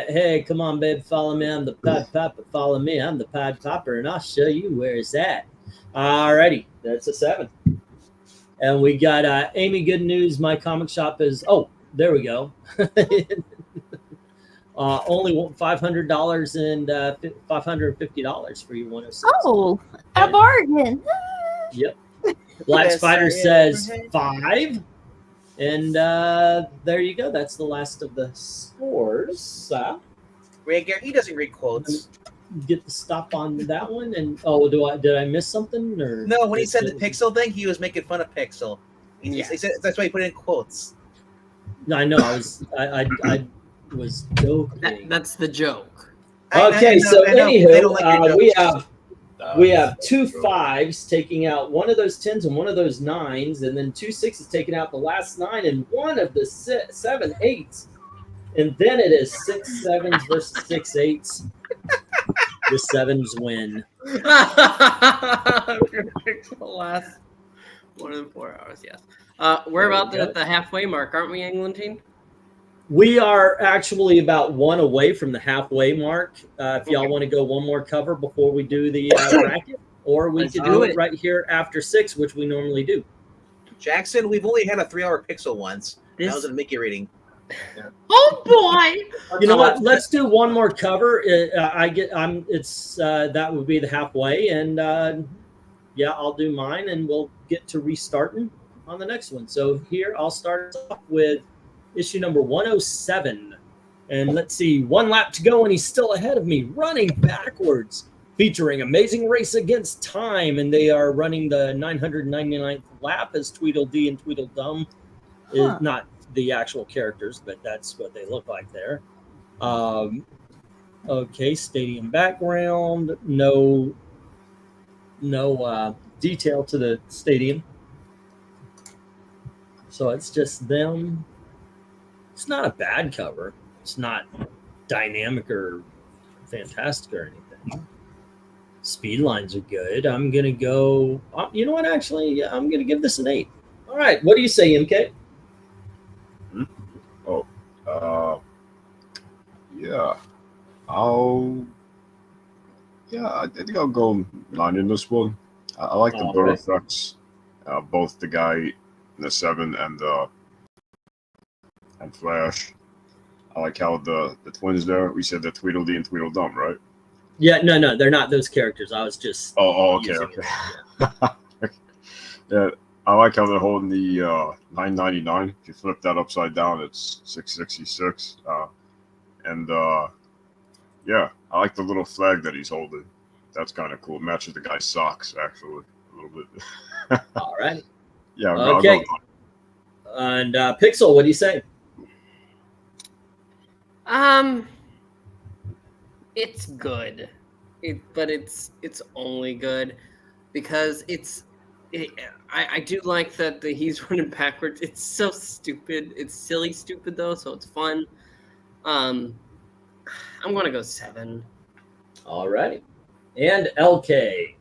Hey, come on, babe, follow me. I'm the Pod Popper. Follow me. I'm the Pod Popper, and I'll show you where it's at. Alrighty, that's a 7. And we got Amy. Good news. My comic shop is. Oh, there we go. Only $500 and $550 for you 106. Oh, a bargain. Yep. Black Spider says 5. And there you go. That's the last of the scores. Rhaegar, he doesn't read quotes. Get the stop on that one. And did I miss something? Or no, when he said the Pixel thing, he was making fun of Pixel. He said that's why he put in quotes. I know. I was joking. That's the joke. Okay, so anywho, we have 2 5s taking out one of those 10s and one of those 9s, and then 2 6s taking out the last 9 and one of the 7 8s, and then it is 6 7s versus 6 8s. The 7s win. Pixel last more than 4 hours. Yes. We're about at the halfway mark, aren't we, England team? We are actually about 1 away from the halfway mark. If y'all want to go one more cover before we do the bracket, or we could do it right here after 6, which we normally do. Jackson, we've only had a 3-hour Pixel once. That was a Mickey reading. Yeah. Oh boy! You know what? Let's do one more cover. That would be the halfway, and yeah, I'll do mine, and we'll get to restarting. on the next one. So here I'll start off with issue number 107. And let's see, 1 lap to go, and he's still ahead of me, running backwards, featuring Amazing Race Against Time. And they are running the 999th lap as Tweedledee and Tweedledum. Is not the actual characters, but that's what they look like there. Okay, stadium background. No detail to the stadium. So it's just them. It's not a bad cover. It's not dynamic or fantastic or anything. Speed lines are good. I'm going to go... you know what, actually? I'm going to give this an 8. All right, what do you say, MK? Yeah. I think I'll go 9 in this one. I like the blur effects. Both the guy in the 7 and Flash. I like how the twins there. We said the Tweedledee and Tweedledum, right? Yeah, no, they're not those characters. I was just okay. Yeah, I like how they're holding the 999. If you flip that upside down, it's 666. Yeah, I like the little flag that he's holding. That's kind of cool. Matches the guy's socks, actually, a little bit. All right. Yeah. Okay. And Pixel, what do you say? It's good, but it's only good because I do like that he's running backwards. It's so stupid. It's silly stupid though, so it's fun. I'm gonna go 7. All right. And LK.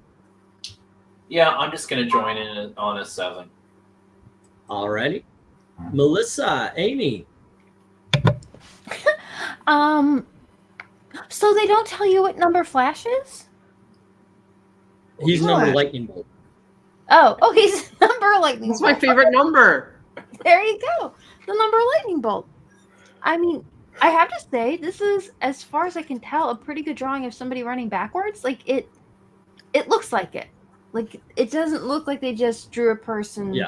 Yeah, I'm just gonna join in on a 7. All righty. Melissa, Amy. So they don't tell you what number Flash is? He's number Lightning Bolt. Oh, he's number Lightning That's Bolt. my favorite number. There you go. The number Lightning Bolt. I mean, I have to say, this is, as far as I can tell, a pretty good drawing of somebody running backwards. Like, it looks like it. Like, it doesn't look like they just drew a person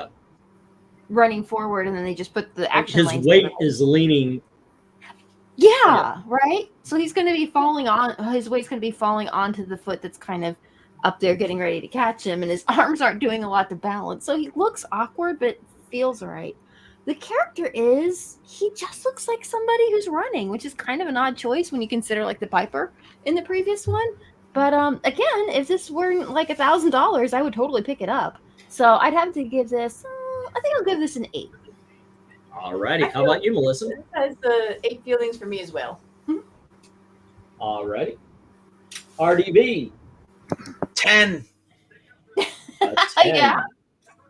running forward and then they just put the action lines. His weight is leaning. Yeah, right? So he's going to be falling on, his weight's going to be falling onto the foot that's kind of up there getting ready to catch him, and his arms aren't doing a lot to balance. So he looks awkward, but it feels right. The character he just looks like somebody who's running, which is kind of an odd choice when you consider like the Piper in the previous one. But again, if this were like $1,000, I would totally pick it up. So I'd have to give this, I think I'll give this an 8. All righty. How about you, Melissa? This has the 8 feelings for me as well. All righty. RDB. 10. 10. Yeah.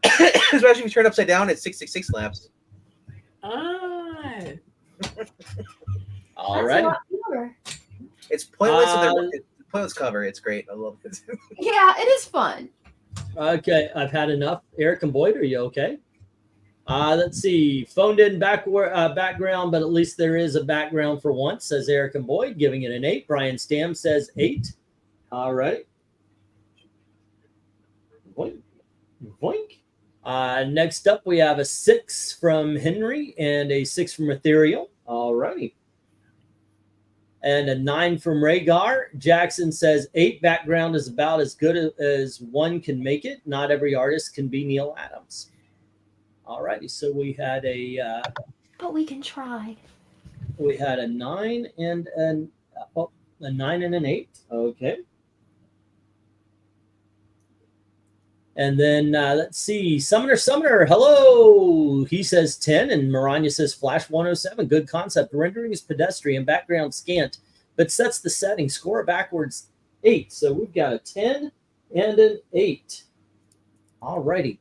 Especially if you turn it upside down, it's 666 laps. All right. It's pointless. It's a pointless cover. It's great. I love it. Yeah, it is fun. Okay, I've had enough. Eric and Boyd, are you okay? Let's see. Phoned in background, but at least there is a background for once, says Eric and Boyd, giving it an 8. Brian Stam says 8. All right. Boink. Boink. Next up, we have a 6 from Henry and a 6 from Ethereal. All righty. And a 9 from Rhaegar. Jackson says 8. Background is about as good as one can make it. Not every artist can be Neil Adams. All righty. So we had a... but we can try. We had a 9 and a 9 and an 8. Okay. And then let's see, Summoner, hello. He says 10, and Maranya says Flash 107. Good concept. Rendering is pedestrian, background scant, but sets the setting. Score backwards 8. So we've got a 10 and an 8. All righty.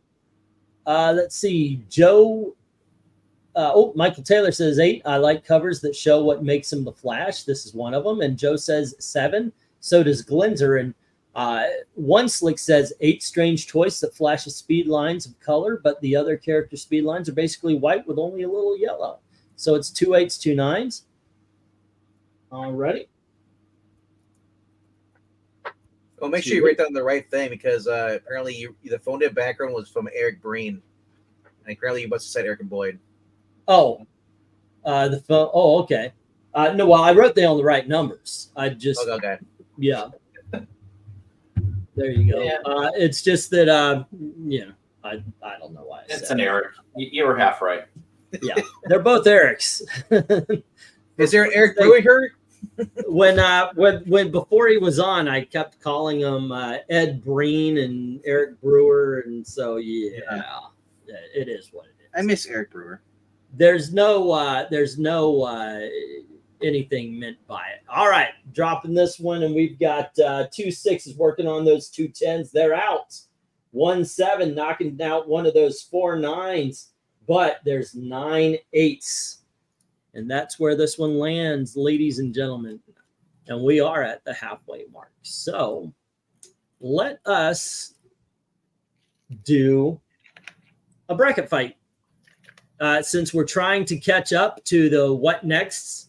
Let's see, Joe. Michael Taylor says 8. I like covers that show what makes him the Flash. This is one of them. And Joe says 7. So does Glenzer. And One Slick says 8 strange choice that flashes speed lines of color, but the other character speed lines are basically white with only a little yellow. So it's 2 8s, 2 9s. All righty. Well, make sure you write down the right thing because apparently the phoned in background was from Eric Breen. Like earlier, you must have said Eric and Boyd. Oh, the phone. Oh, okay. No, well, I wrote down the right numbers. I just, Okay. yeah. There you go. Yeah. It's just that, I don't know why. It's an Eric. You were half right. Yeah, they're both Erics. Is there an Eric Brewer here? When before he was on, I kept calling him Ed Breen and Eric Brewer, and so yeah, it is what it is. I miss Eric Brewer. There's no anything meant by it. All right, dropping this one, and we've got 2 6s working on those 2 10s. They're out. 1 7 knocking out one of those 4 9s, but there's 9 8s. And that's where this one lands, ladies and gentlemen. And we are at the halfway mark. So let us do a bracket fight. Since we're trying to catch up to the what nexts,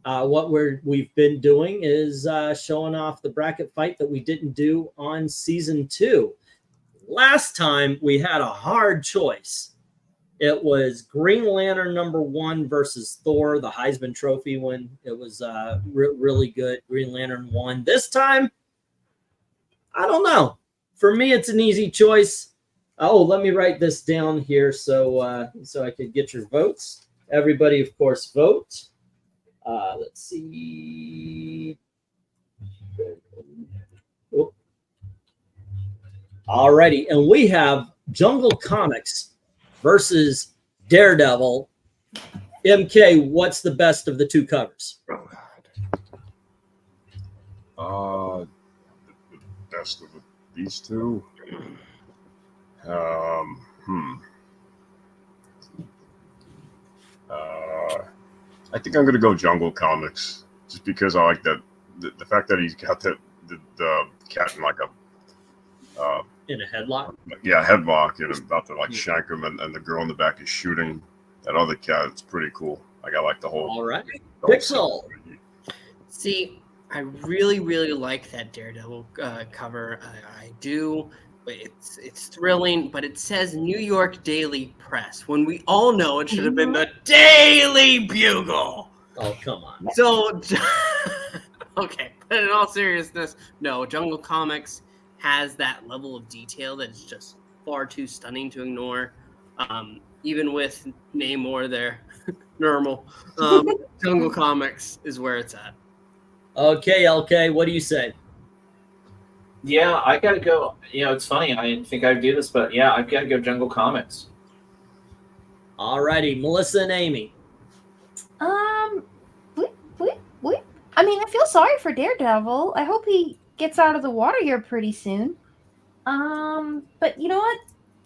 what we've been doing is showing off the bracket fight that we didn't do on season 2. Last time we had a hard choice. It was Green Lantern #1 versus Thor, the Heisman Trophy one. It was really good. Green Lantern won. This time, I don't know. For me, it's an easy choice. Oh, let me write this down here so I could get your votes. Everybody, of course, vote. Let's see. Oh. All righty, and we have Jungle Comics versus Daredevil. MK, what's the best of the 2 covers? The best of these 2. I think I'm gonna go Jungle Comics just because I like that the fact that he's got the cat in like a In a headlock? headlock, and about to like shank him, and the girl in the back is shooting that other cat. It's pretty cool. Like I like the whole. All right, the whole Pixel. See, I really, really like that Daredevil cover. I do. It's thrilling, but it says New York Daily Press when we all know it should have been the Daily Bugle. Oh, come on. So, okay, but in all seriousness, no, Jungle Comics has that level of detail that is just far too stunning to ignore. Even with Namor there, normal. Jungle Comics is where it's at. Okay, LK, what do you say? Yeah, I gotta go. It's funny. I didn't think I'd do this, but yeah, I've got to go Jungle Comics. All righty, Melissa and Amy. I mean, I feel sorry for Daredevil. I hope he gets out of the water here pretty soon. But you know what?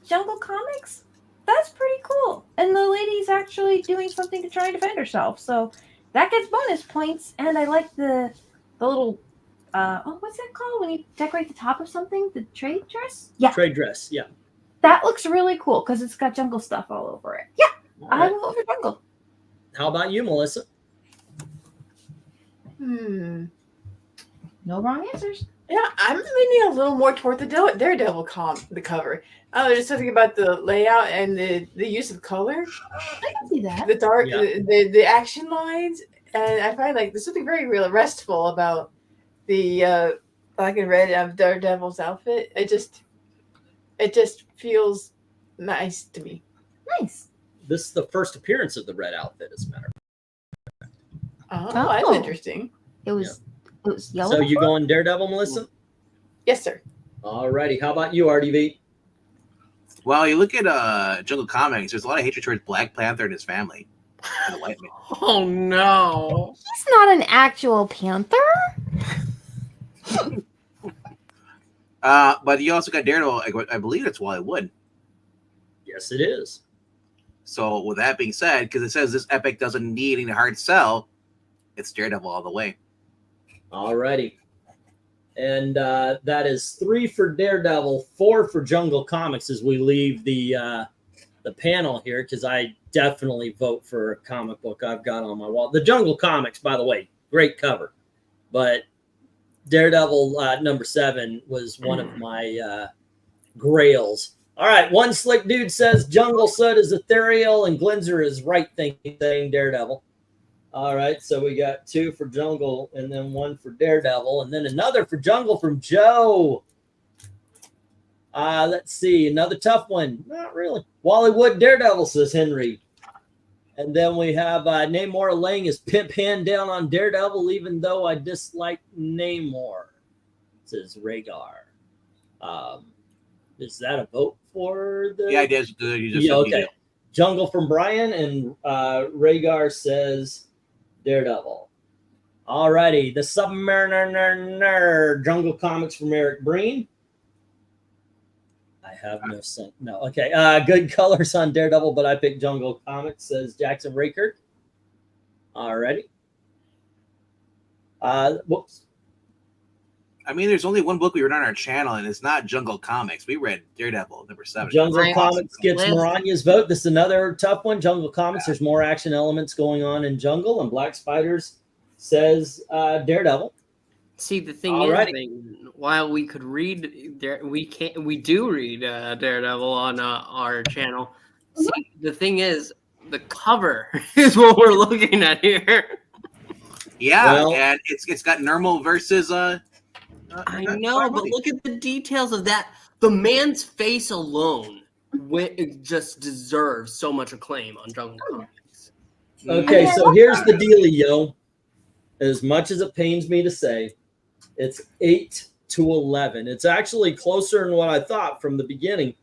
Jungle Comics, that's pretty cool. And the lady's actually doing something to try and defend herself. So that gets bonus points. And I like the little, what's that called when you decorate the top of something? The trade dress? Yeah. Trade dress, yeah. That looks really cool because it's got jungle stuff all over it. Yeah, I will vote for Jungle. How about you, Melissa? No wrong answers. Yeah, I'm leaning a little more toward the Daredevil the cover. There's something about the layout and the use of color. I can see that. The dark, Yeah. the action lines, and I find like there's something very real restful about the black and red of Daredevil's outfit. It just feels nice to me. Nice. This is the first appearance of the red outfit, as a matter of fact. Oh, that's interesting. It was yellow. So you before? going Daredevil, Melissa? Yes, sir. All righty. How about you, RDV? Well, you look at Jungle Comics, there's a lot of hatred towards Black Panther and his family. And the white man. Oh no! He's not an actual panther. But you also got Daredevil. I believe it's Wally Wood. Yes, it is. So with that being said, because it says this epic doesn't need any hard sell, it's Daredevil all the way. All righty. And that is 3 for Daredevil, 4 for Jungle Comics as we leave the panel here, because I definitely vote for a comic book I've got on my wall. The Jungle Comics, by the way, great cover. But Daredevil #7 was one of my grails All right, one slick dude says Jungle Sud is ethereal and Glenzer is right thinking, saying Daredevil. All right, so we got 2 for Jungle and then 1 for Daredevil and then another for Jungle from Joe. Let's see, another tough one. Not really. Wallywood Daredevil, says Henry. And then we have Namor laying his pimp hand down on Daredevil, even though I dislike Namor, says Rhaegar. Is that a vote for the? Yeah, I did. You just yeah, said you okay. did. Jungle from Brian and Rhaegar says Daredevil. All righty, the Submariner Jungle Comics from Eric Breen. I have no sense. No, okay. Good colors on Daredevil, but I picked Jungle Comics, says Jackson Rakert. All righty. Whoops. I mean, there's only one book we read on our channel, and it's not Jungle Comics. We read Daredevil, number 7. Jungle Comics gets Maranya's vote. This is another tough one. Jungle Comics, there's more action elements going on in Jungle, and Black Spiders says Daredevil. See, the thing Alrighty. is, while we could read, we do read Daredevil on our channel. See, the thing is, the cover is what we're looking at here. Yeah, Well- and it's got Nermal versus I know, but look at the details of that. The man's face alone it just deserves so much acclaim on Jungle Comics. Okay, so here's the dealio. As much as it pains me to say, it's 8-11. It's actually closer than what I thought from the beginning,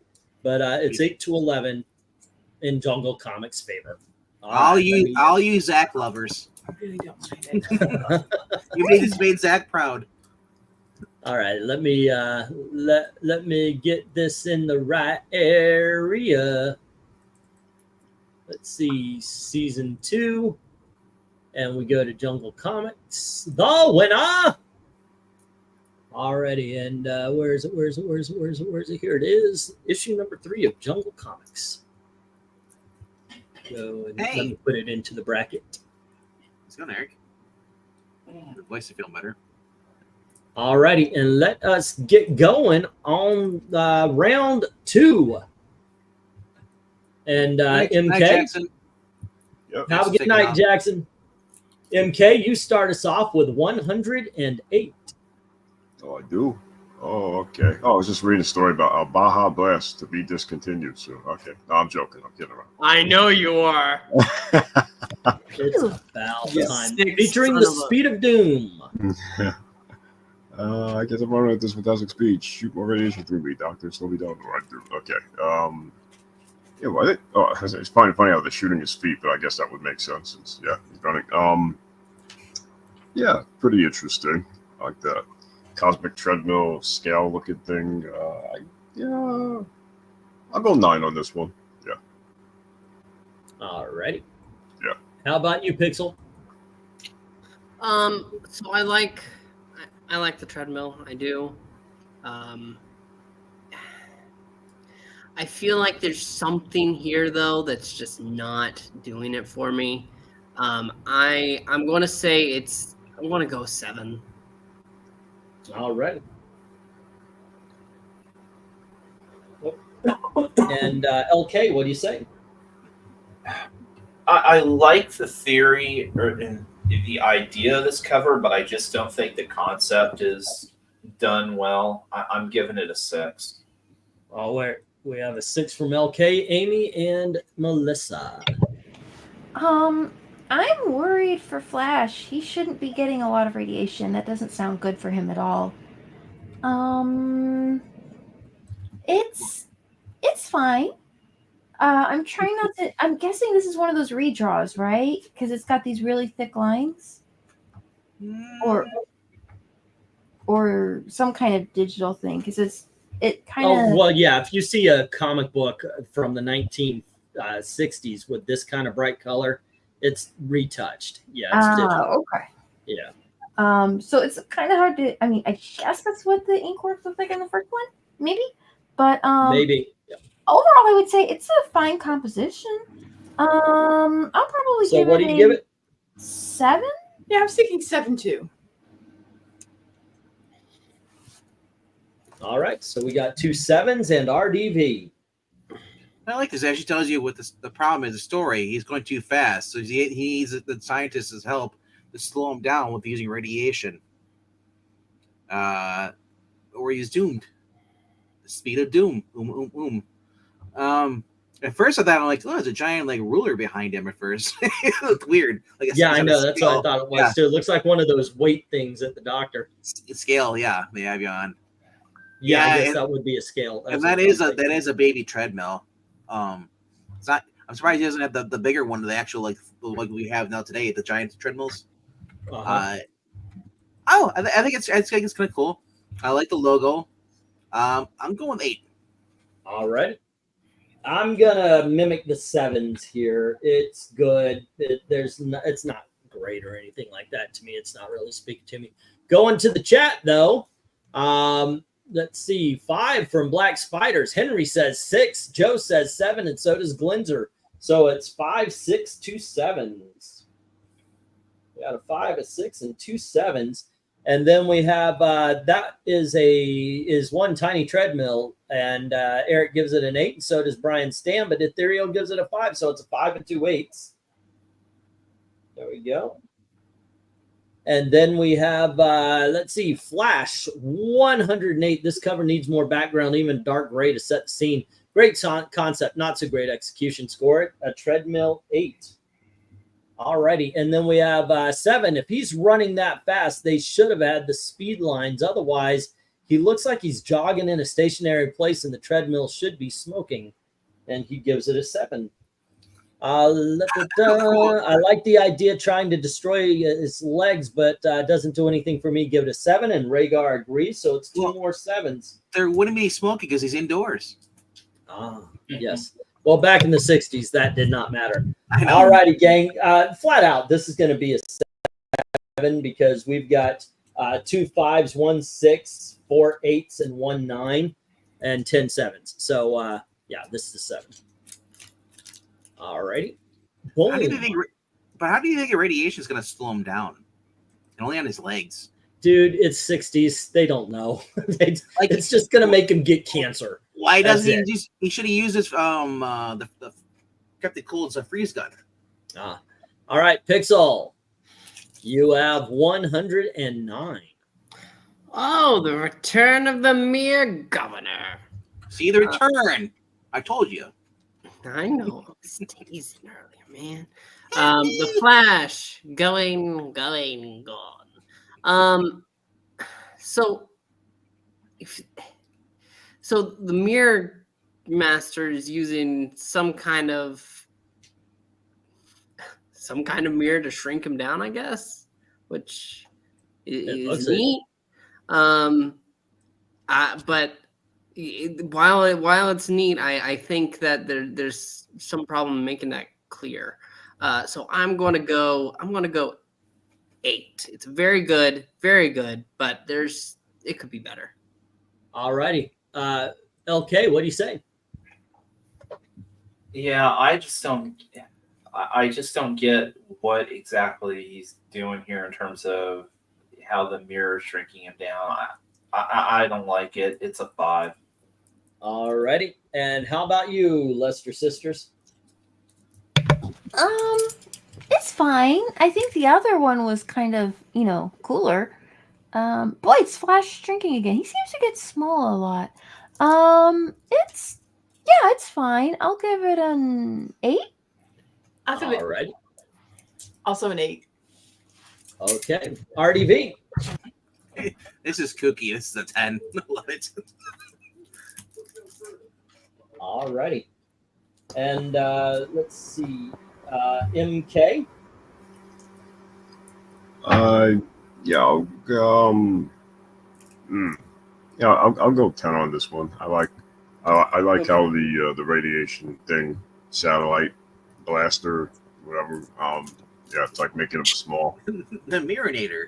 but it's 8-11 in Jungle Comics' favor. all you Zach lovers. I really don't mind it. You made Zach proud. All right, let me let me get this in the right area. Let's see, season 2, and we go to Jungle Comics. The winner. Alrighty, and where is it? Where is it? Here it is, issue number 3 of Jungle Comics. So and let me put it into the bracket. What's going on, Eric? Your voice to feel better. Alrighty, and let us get going on round 2. And MK, Jackson. Yep. have a good night, Jackson. MK, you start us off with 108. Oh, I do. Oh, okay. Oh, I was just reading a story about Baja Blast to be discontinued soon. Okay, no, I'm joking. I'm kidding around. I know you are. It's about You time. sick Featuring son the of a- Speed of Doom. I guess I'm running at this fantastic speed. Shoot more radiation through me, Doctor. Slow me down. Right through. Okay. Yeah, what? Oh, it's funny how they're shooting his feet, but I guess that would make sense since he's running. Yeah, pretty interesting. I like that cosmic treadmill scale looking thing. Yeah, I'll go 9 on this one. Yeah. Alrighty. Yeah. How about you, Pixel? So I like the treadmill. I do. I feel like there's something here though that's just not doing it for me. I'm going to say I'm going to go 7. Alrighty. And LK, what do you say? I like the theory and the idea of this cover, but I just don't think the concept is done well. I'm giving it a 6. Oh, we have a 6 from LK, Amy, and Melissa. I'm worried for Flash. He shouldn't be getting a lot of radiation. That doesn't sound good for him at all. It's fine. I'm trying not to. I'm guessing this is one of those redraws, right? Because it's got these really thick lines, or some kind of digital thing. Because it kind of. Oh well, yeah. If you see a comic book from the 1960s with this kind of bright color, it's retouched. Yeah, it's digital. Okay. Yeah. So it's kind of hard to. I mean, I guess that's what the inkworks looked like in the first one, maybe. But maybe. Yeah. Overall, I would say it's a fine composition. I'll probably So give what it do you give it? 7. Yeah, I'm sticking 7 too. All right. So we got 2 7s and RDV. I like this. It actually tells you what the problem is. The story. He's going too fast, so he needs the scientists' help to slow him down with using radiation. Or he's doomed. The speed of doom. At first I thought, I'm like, oh, there's a giant like ruler behind him. At first, it looked weird. Like yeah, I know. That's what I thought it was too. It looks like one of those weight things at the doctor. Scale, yeah, they have you on. Yeah, I guess that would be a scale. And that is a baby treadmill. It's not. I'm surprised he doesn't have the bigger one, the actual like we have now today, the giant treadmills. I think it's kind of cool. I like the logo. I'm going 8. All right. I'm gonna mimic the 7s here. It's good. It's not great or anything like that to me. It's not really speaking to me. Going to the chat though. Let's see. 5 from Black Spiders. Henry says 6. Joe says 7, and so does Glinzer. So it's 5, 6, 2 7s. We got a 5, a 6, and 2 7s. And then we have that is one tiny treadmill, and Eric gives it an 8, and so does Brian Stan, but Ethereal gives it a 5, so it's a 5 and 2 8s. There we go. And then we have, let's see, Flash 108. This cover needs more background, even dark gray to set the scene. Great concept, not so great execution. Score it a treadmill 8. Alrighty, and then we have 7. If he's running that fast, they should have had the speed lines. Otherwise, he looks like he's jogging in a stationary place, and the treadmill should be smoking. And he gives it a 7. I like the idea trying to destroy his legs, but doesn't do anything for me. Give it a 7, and Rhaegar agrees, so it's 2 more 7s. There wouldn't be smoking because he's indoors. Yes. Well, back in the 60s, that did not matter. All righty, gang. Flat out, this is going to be a 7 because we've got 2 5s, 1 6, 4 8s, and 1 9, and 10 7s. So, yeah, this is a 7. All righty. How do you think the radiation is going to slow him down? And only on his legs. Dude, it's 60s. They don't know. It's just going to make him get cancer. Why doesn't he should have used his the kept it cool as a freeze gun. All right, Pixel. You have 109. Oh, the return of the mere governor. See the return. I told you. I know. I was teasing earlier, man. The Flash going gone. So the Mirror Master is using some kind of mirror to shrink him down, I guess, which is neat. But while it's neat, I think that there's some problem making that clear. So I'm gonna go 8. It's very good, but it could be better. All righty. LK, what do you say? Yeah, I just don't get what exactly he's doing here in terms of how the mirror is shrinking him down. I don't like it. It's a 5. All righty. And how about you, Lester Sisters? It's fine. I think the other one was kind of, cooler. Boy, it's Flash shrinking again. He seems to get small a lot. It's fine. I'll give it an 8. All right. Also an 8. Okay. RDV. This is kooky. This is a 10. I love it. All righty. And let's see. MK. I'll go 10 on this one. I like how the radiation thing, satellite blaster, whatever. It's like making them small. The Mirrorinator.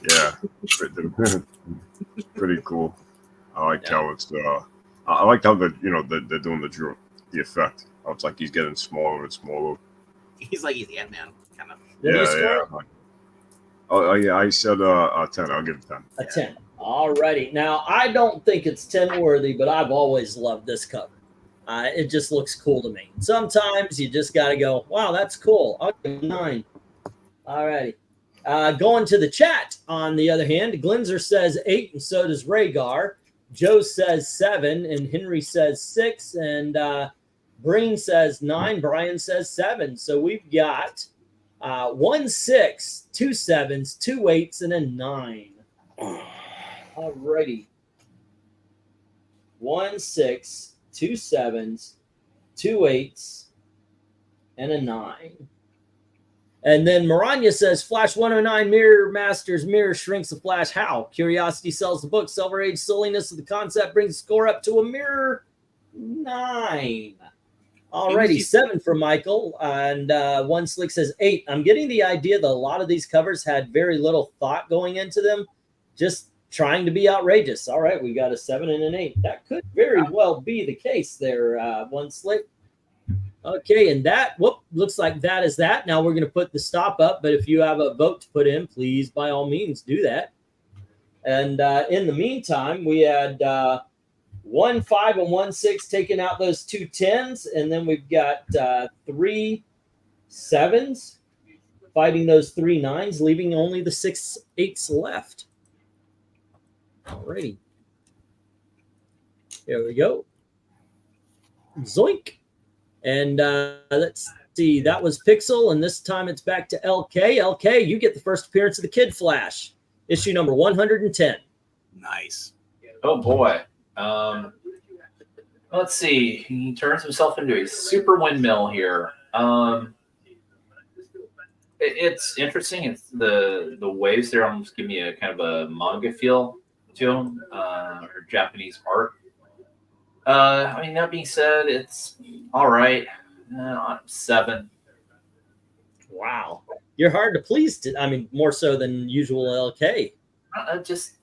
Yeah, pretty cool. I like how it's. I like how they're doing the effect. Oh, it's like he's getting smaller and smaller. He's like he's Ant-Man, kind of. Yeah. Oh yeah, I said 10. I'll give it 10. A 10. All righty. Now, I don't think it's 10 worthy, but I've always loved this cover. It just looks cool to me. Sometimes you just got to go, wow, that's cool. I'll give it a 9. All righty. Going to the chat, on the other hand, Glenzer says 8, and so does Rhaegar. Joe says 7, and Henry says 6, and Breen says 9. Brian says 7. So we've got 1 6, 2 7s, 2 8s, and a 9. All righty. 1 6, 2 7s, 2 8s, and a 9. And then Maranya says, Flash 109, Mirror Masters, Mirror shrinks the Flash. How? Curiosity sells the book. Silver Age silliness of the concept brings the score up to a mirror 9. Alrighty, 7 for Michael. And One Slick says 8. I'm getting the idea that a lot of these covers had very little thought going into them. Just trying to be outrageous. All right, we got a 7 and an 8. That could very well be the case there, One Slick. Okay, and that, looks like that is that. Now we're going to put the stop up, but if you have a vote to put in, please, by all means, do that. And in the meantime, we had 1 5 and 1 6 taking out those 2 10s, and then we've got 3 7s fighting those 3 9s, leaving only the 6 8s left. Alrighty. Here we go. Zoink. And let's see, that was Pixel, and this time it's back to LK. LK, you get the first appearance of the Kid Flash, issue number 110. Nice. Oh boy. Let's see. He turns himself into a super windmill here. It's interesting. It's the waves there almost give me a kind of a manga feel to them, or Japanese art. I mean, that being said, it's all right. 7. Wow, you're hard to please. I mean, more so than usual. LK. I'm just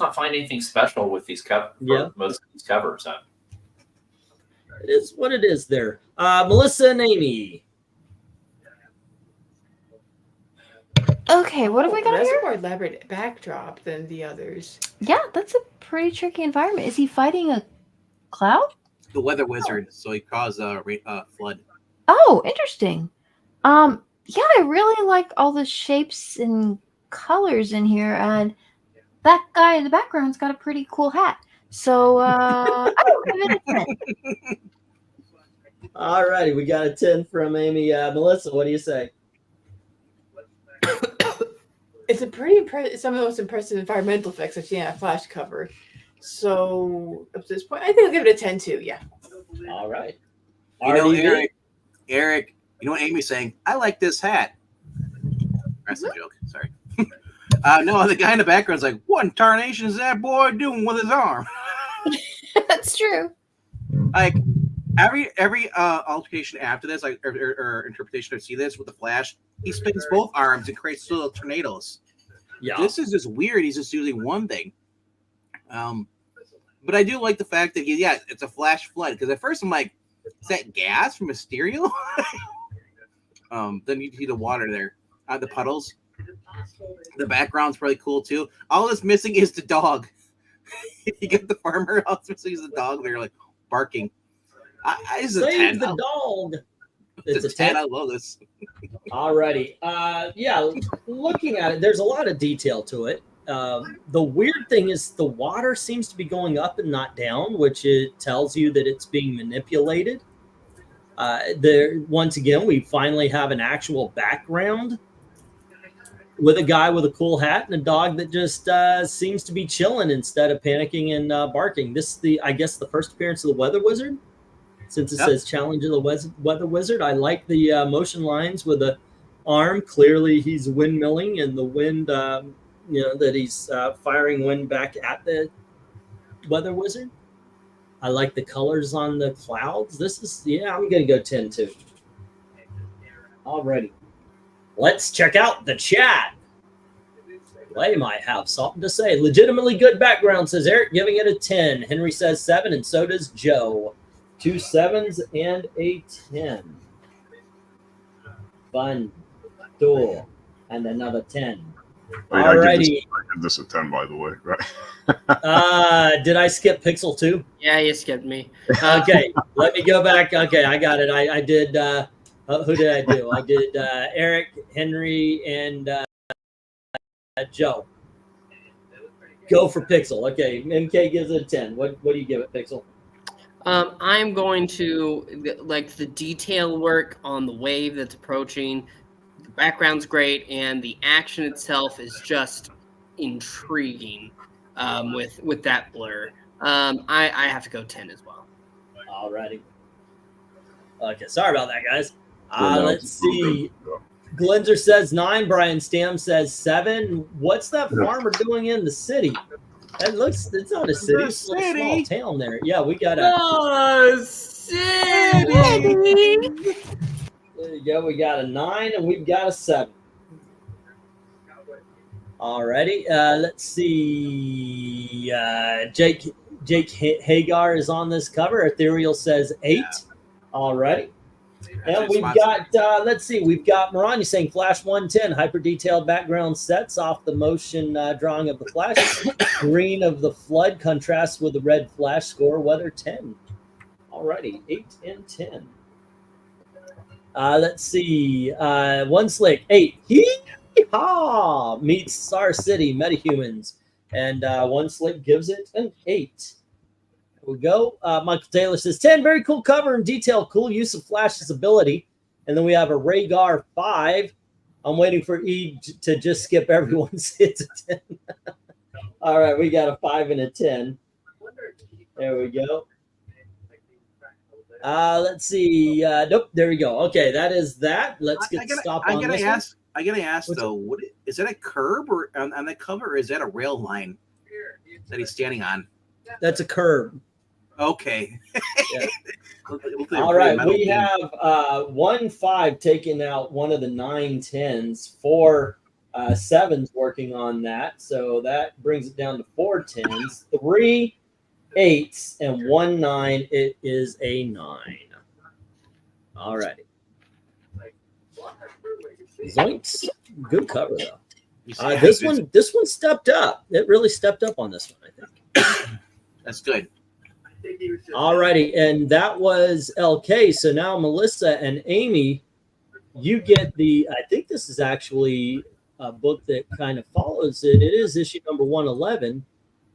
not finding anything special with these most of these covers. It is what it is. There, Melissa and Amy. Okay, what have we got That's here? a more elaborate backdrop than the others. Yeah, that's a pretty tricky environment. Is he fighting a cloud? The weather wizard, so he caused a flood. Oh, interesting. Yeah, I really like all the shapes and colors in here, and that guy in the background's got a pretty cool hat. So I will give it a 10. All righty, we got a 10 from Amy. Melissa, what do you say? It's a pretty some of the most impressive environmental effects I've seen on a Flash cover. So up to this point, I think I'll give it a 10 too. Yeah. All right. You know, RDV? Eric, you know what Amy's saying? I like this hat. That's a joke. Sorry. No, the guy in the background's like, what in tarnation is that boy doing with his arm? That's true. Like every altercation after this, like or interpretation I see this with the Flash, he spins both arms and creates little tornadoes. Yeah. This is just weird. He's just using one thing. But I do like the fact that it's a flash flood, because at first I'm like, is that gas from Mysterio? Then you see the water there, the puddles. The background's really cool too. All that's missing is the dog. You get the farmer. All that's missing is the dog. They're like barking. Save the dog. It's a 10. I love this. Alrighty. Yeah, looking at it, there's a lot of detail to it. The weird thing is the water seems to be going up and not down, which it tells you that it's being manipulated. There, once again, we finally have an actual background with a guy with a cool hat and a dog that just seems to be chilling instead of panicking and barking. This is I guess the first appearance of the Weather Wizard. Since it says Challenge of the Weather Wizard, I like the motion lines with the arm. Clearly, he's windmilling, and the wind, that he's firing wind back at the Weather Wizard. I like the colors on the clouds. This is, I'm going to go 10 too. Alrighty. Let's check out the chat. They might have something to say. Legitimately good background, says Eric, giving it a 10. Henry says 7, and so does Joe. 2 7s and a 10. Fun. Duel. And another 10. I Alrighty. give this a 10, by the way. Right? Did I skip Pixel 2? Yeah, you skipped me. Okay, let me go back. Okay, I got it. I did. Who did I do? I did Eric, Henry, and Joe. Go for Pixel. Okay, MK gives it a 10. What do you give it, Pixel? I'm going to like the detail work on the wave that's approaching. The background's great, and the action itself is just intriguing with that blur. I have to go 10 as well. Alrighty. Okay, sorry about that, guys. Let's see. Glenzer says 9. Brian Stam says 7. What's that farmer doing in the city? That looks, it's not a city. It's a little small town there. Yeah, we got a city. There you go. We got a 9 and we've got a 7. Alrighty. Let's see. Jake Hagar is on this cover. Ethereal says 8. Alrighty. And we've got, let's see, we've got Maranya saying Flash 110, hyper detailed background sets off the motion drawing of the Flash. Green of the flood contrasts with the red Flash score, weather 10. Alrighty, 8 and 10. Let's see, One Slick, 8. Hee-haw! Meets Star City, Metahumans. And One Slick gives it an 8. We go. Michael Taylor says 10. Very cool cover and detail. Cool use of Flash's ability. And then we have a Rhaegar 5. I'm waiting for E to just skip everyone's hits at 10. All right, we got a 5 and a 10. There we go. Let's see. Nope, there we go. Okay, that is that. Let's get stop on this one. I gotta ask though, what is that a curb or on the cover, or is that a rail line that he's standing on? That's a curb. Okay. Yeah. All right, we have 1-5 taking out one of the 9-10s, 4 7s working on that, so that brings it down to 4 10s, 3 8s, and 1 9. It is a 9. All righty. Zoinks. Good cover though. This one stepped up. It really stepped up on this one, I think. That's good. All righty, and that was LK. So now Melissa and Amy, you get the, I think this is actually a book that kind of follows it. It is issue number 111,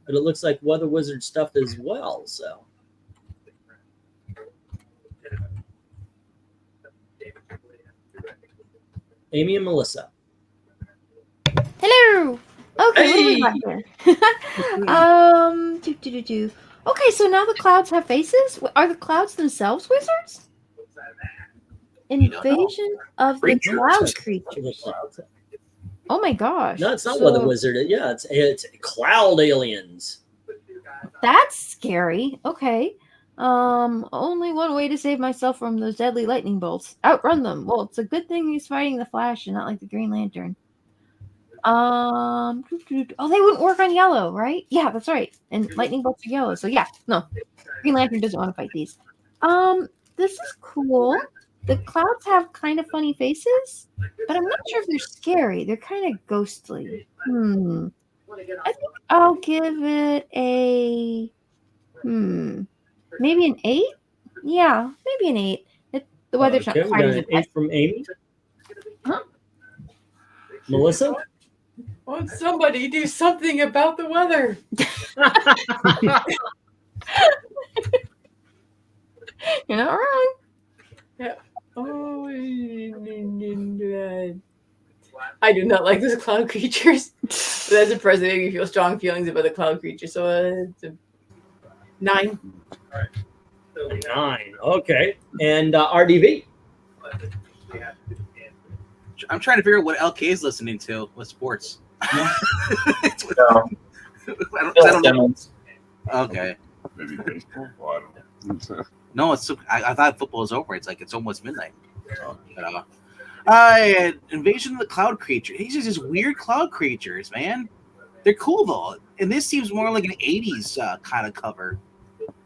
but it looks like Weather Wizard stuff as well. So Amy and Melissa. Hello. Okay. Hey! Okay, so now the clouds have faces. Are the clouds themselves wizards? Invasion of the cloud creatures. Oh my gosh! No, it's not Weather Wizard. Yeah, it's cloud aliens. That's scary. Okay. Only one way to save myself from those deadly lightning bolts. Outrun them. Well, it's a good thing he's fighting the Flash and not like the Green Lantern. Oh, they wouldn't work on yellow, right? Yeah, that's right. And lightning bolts are yellow, so yeah, no. Green Lantern doesn't want to fight these. This is cool. The clouds have kind of funny faces, but I'm not sure if they're scary. They're kind of ghostly. I think I'll give it a maybe an 8. Yeah, maybe an 8. The weather's not quite as 8 from Amy. Huh? Melissa. Won't somebody do something about the weather? You're not wrong. Yeah. Oh, I do not like those cloud creatures. But that's impressive. They make me feel strong feelings about the cloud creatures. So it's a 9. 9. Okay. And RDV. I'm trying to figure out what LK is listening to with sports. I don't know. Okay. Maybe baseball. Well, I don't know. No, it's. I thought football was over. It's like it's almost midnight. Invasion of the Cloud Creature. These are just weird cloud creatures, man. They're cool though, and this seems more like an '80s kind of cover.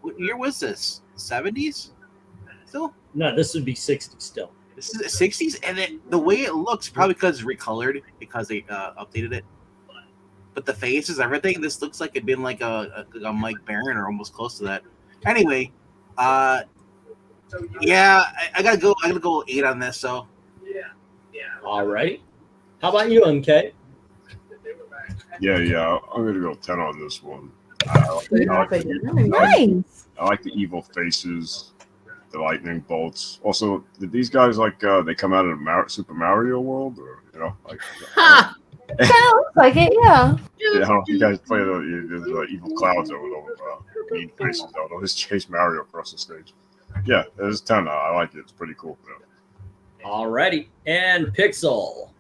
What year was this? '70s? Still? No, this would be 60 still. This is the '60s, and the way it looks, probably because it's recolored, because they updated it. but the faces, everything. This looks like it'd been like a Mike Baron or almost close to that. Anyway, yeah, I gotta go 8 on this. So All right. How about you, MK? Yeah, I'm gonna go 10 on this one. I like Nice. the evil faces, the lightning bolts. Also, did these guys like they come out of the Super Mario world, or like? Ha! Kind of looks like it, yeah. Yeah, I don't know if you guys play the evil clouds over the mean faces. They'll just chase Mario across the stage. Yeah, it's 10. I like it. It's pretty cool. Yeah. Alrighty. And Pixel.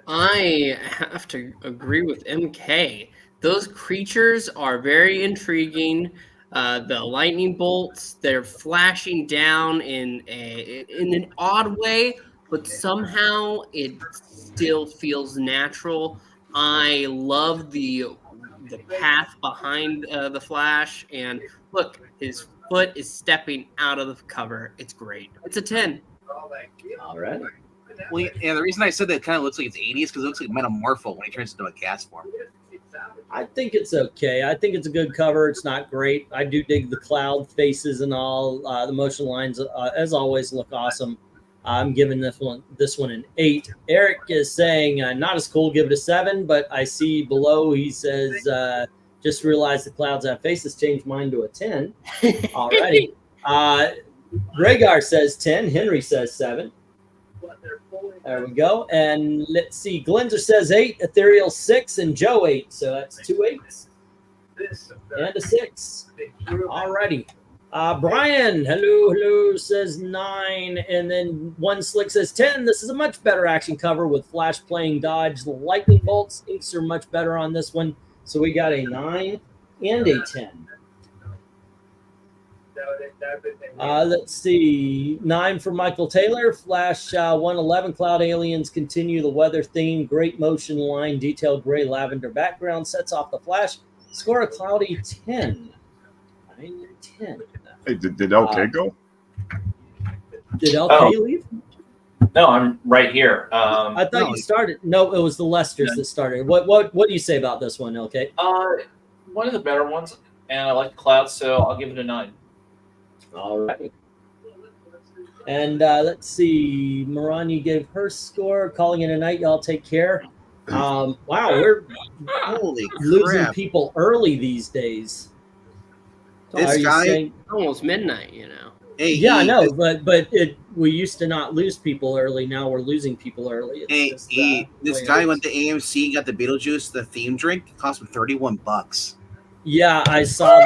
I have to agree with MK. Those creatures are very intriguing. The lightning bolts, they're flashing down in an odd way, but somehow it still feels natural. I love the path behind the flash, and look, his foot is stepping out of the cover. It's great. It's a 10. All right. well, yeah, the reason I said that it kind of looks like it's 80s because it looks like Metamorpho when he turns into a gas form. I think it's okay. I think it's a good cover. It's not great. I do dig the cloud faces and all. The motion lines, as always, look awesome. I'm giving this one an 8. Eric is saying not as cool. Give it a 7. But I see below he says just realized the clouds have faces. Changed mine to a 10. Alrighty. Rhaegar says 10. Henry says 7. There we go. And let's see. Glenzer says 8. Ethereal 6. And Joe 8. So that's 2 8s. And a 6. Alrighty. Brian, hello, says 9. And then One Slick says 10. This is a much better action cover with Flash playing dodge. The lightning bolts, inks are much better on this one. So we got a 9 and a 10. Let's see. 9 for Michael Taylor. Flash 111. Cloud aliens continue the weather theme. Great motion line. Detailed gray lavender background. Sets off the Flash. Score a cloudy 10. 9 and 10. Hey, did LK go? Did LK leave? No, I'm right here. I thought you started. No, it was the Lesters that started. What do you say about this one, LK? One of the better ones, and I like the clouds, so I'll give it a 9. All right. And let's see. Marani gave her score. Calling it a night. Y'all take care. Wow, we're losing people early these days. This guy, almost midnight, Hey, yeah, I know, but we used to not lose people early. Now we're losing people early. It's this guy went to AMC and got the Beetlejuice, the theme drink. It cost him $31. Yeah, I saw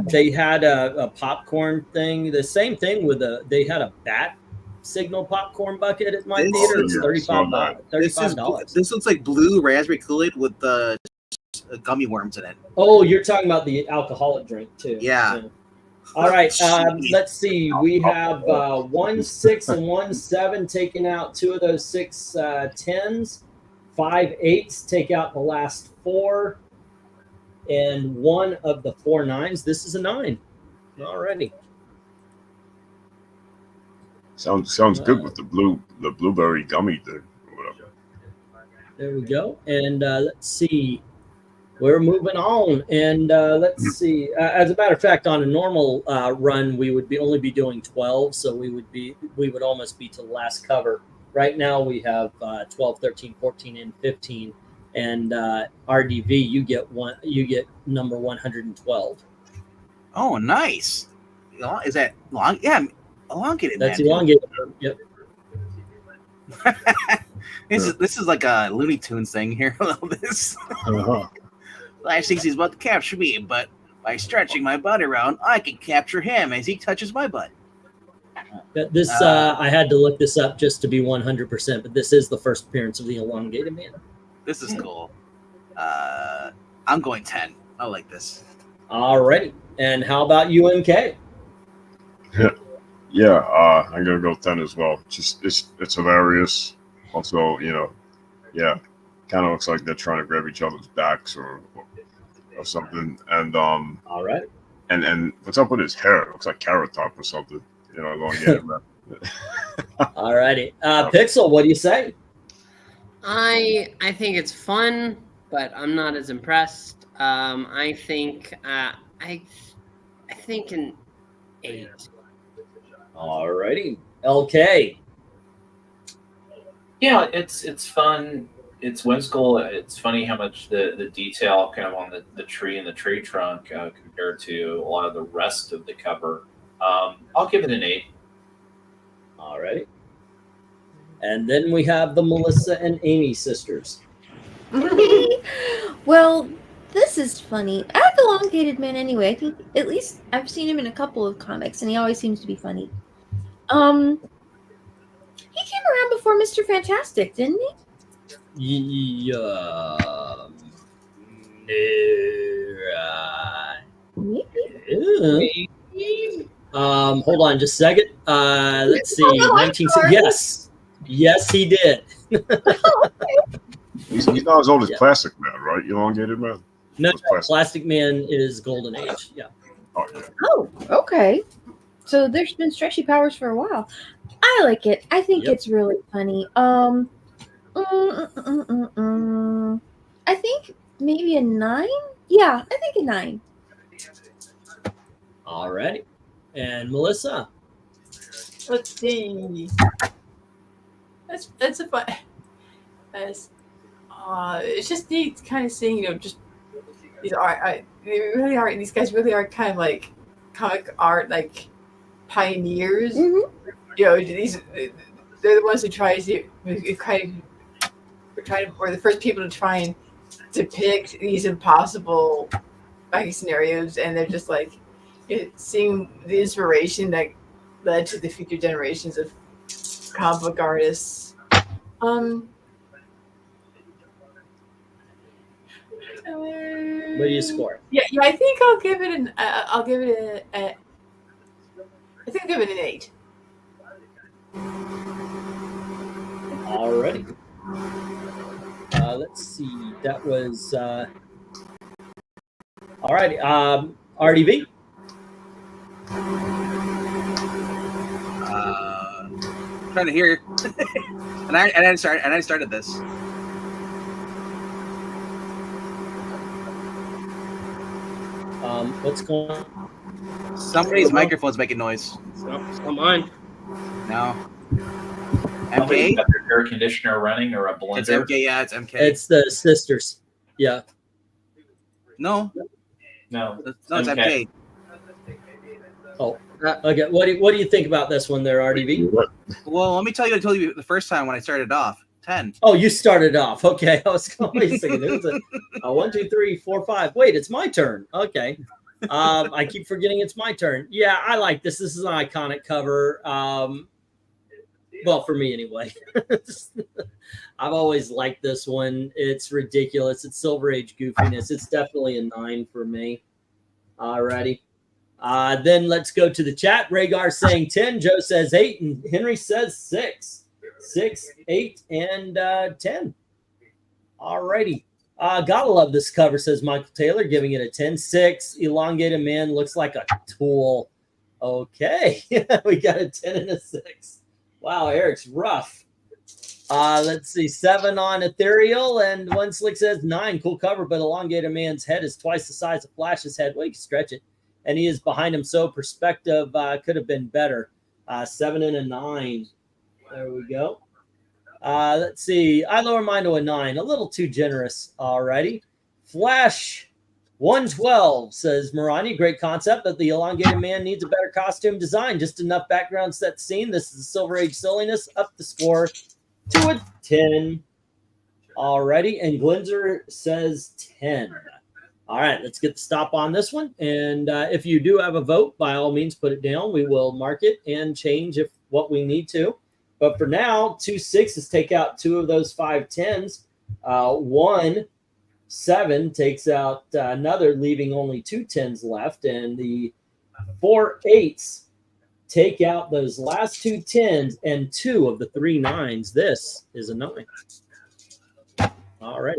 they had a popcorn thing. The same thing with they had a bat signal popcorn bucket at my theater. It's $35. This looks like blue raspberry Kool-Aid with the gummy worms in it. Oh, you're talking about the alcoholic drink too. Yeah. All right. Let's see. We have 1 6 and 1 7 taking out 2 of those 6 10s. 5 8s take out the last 4. And 1 of the 4 9s. This is a 9. Alrighty. Sounds good with the blueberry gummy thing. There we go. And let's see. We're moving on. And let's see. As a matter of fact, on a normal run, we would only be doing 12. So we would almost be to the last cover. Right now we have 12, 13, 14, and 15. And RDV, you get number 112. Oh, nice. Is that long? Yeah, elongated. That's man. elongated. Yep. This is like a Looney Tunes thing here. This. Flash thinks he's about to capture me, but by stretching my butt around, I can capture him as he touches my butt. This I had to look this up just to be 100%, but this is the first appearance of the elongated man. This is cool. I'm going 10. I like this. Alrighty. And how about you, MK? Yeah, I'm gonna go 10 as well. Just it's hilarious. Also, kind of looks like they're trying to grab each other's backs or something. And all right. And what's up with his hair? It looks like Carrot Top or something. Going to get it, man. Alrighty. Pixel, what do you say? I think it's fun. but I'm not as impressed. I think I think an 8. Alrighty. LK. Yeah, it's fun. It's whimsical. It's funny how much the detail kind of on the tree and the tree trunk compared to a lot of the rest of the cover. I'll give it an 8. Alrighty. And then we have the Melissa and Amy sisters. Well, this is funny. I like Elongated Man anyway. I think at least I've seen him in a couple of comics, and he always seems to be funny. He came around before Mr. Fantastic, didn't he? Yeah. Maybe. Hold on just a second. Let's see. 19. Yes, he did. He's not as old as Yeah. Plastic Man, right? Elongated Man. No, What's Plastic Man is Golden Age. Yeah. Oh, yeah. Oh, okay. So there's been stretchy powers for a while. I like it. I think Yep. it's really funny. I think maybe a 9. Yeah, I think a 9. Alrighty. And Melissa. Let's see. That's a fun. It's just neat, kind of seeing just these art. They really are. These guys really are kind of like comic art, like pioneers. Mm-hmm. They're the ones who try to were the first people to try and depict these impossible scenarios, and they're just like seeing the inspiration that led to the future generations of comic book artists. What do you score? Yeah, I think I'll give it an. I think I'll give it an 8. Alrighty. Let's see. That was alrighty. RDV. Trying to hear, and I started this. What's going on? Somebody's microphone's making noise. It's not mine. No. Somebody's MK? got their air conditioner running or a blender. It's MK, yeah, it's MK. It's the sisters. Yeah. No, No, it's MK. Oh. Okay. What do you think about this one there, RDV? Well, let me tell you what I told you the first time when I started off. 10. Oh, you started off. Okay. I was wait a second. It was a 1, 2, 3, 4, 5. Wait, it's my turn. Okay. I keep forgetting it's my turn. Yeah, I like this. This is an iconic cover. Well, for me anyway. I've always liked this one. It's ridiculous. It's Silver Age goofiness. It's definitely a 9 for me. Alrighty. Then let's go to the chat. Rhaegar saying 10. Joe says 8. And Henry says 6. 6, 8, and 10. Alrighty. Gotta love this cover, says Michael Taylor, giving it a 10. 6. Elongated Man looks like a tool. Okay. We got a 10 and a 6. Wow, Eric's rough. Let's see. 7 on Ethereal, and One Slick says 9. Cool cover, but Elongated Man's head is twice the size of Flash's head. Well, you can stretch it. And he is behind him, so perspective could have been better. 7 and a 9. There we go. Let's see. I lower mine to a 9. A little too generous already. Flash 112 says Maranya, great concept, but the Elongated Man needs a better costume design. Just enough background set scene. This is Silver Age silliness. Up the score to a 10 already. And Glinzer says 10. All right, let's get the stop on this one. And if you do have a vote, by all means, put it down. We will mark it and change if what we need to. But for now, 2 6s take out 2 of those 5 10s. 1 7 takes out another, leaving only 2 10s left. And the 4 8s take out those last 2 10s and 2 of the 3 9s. This is a 9. All right.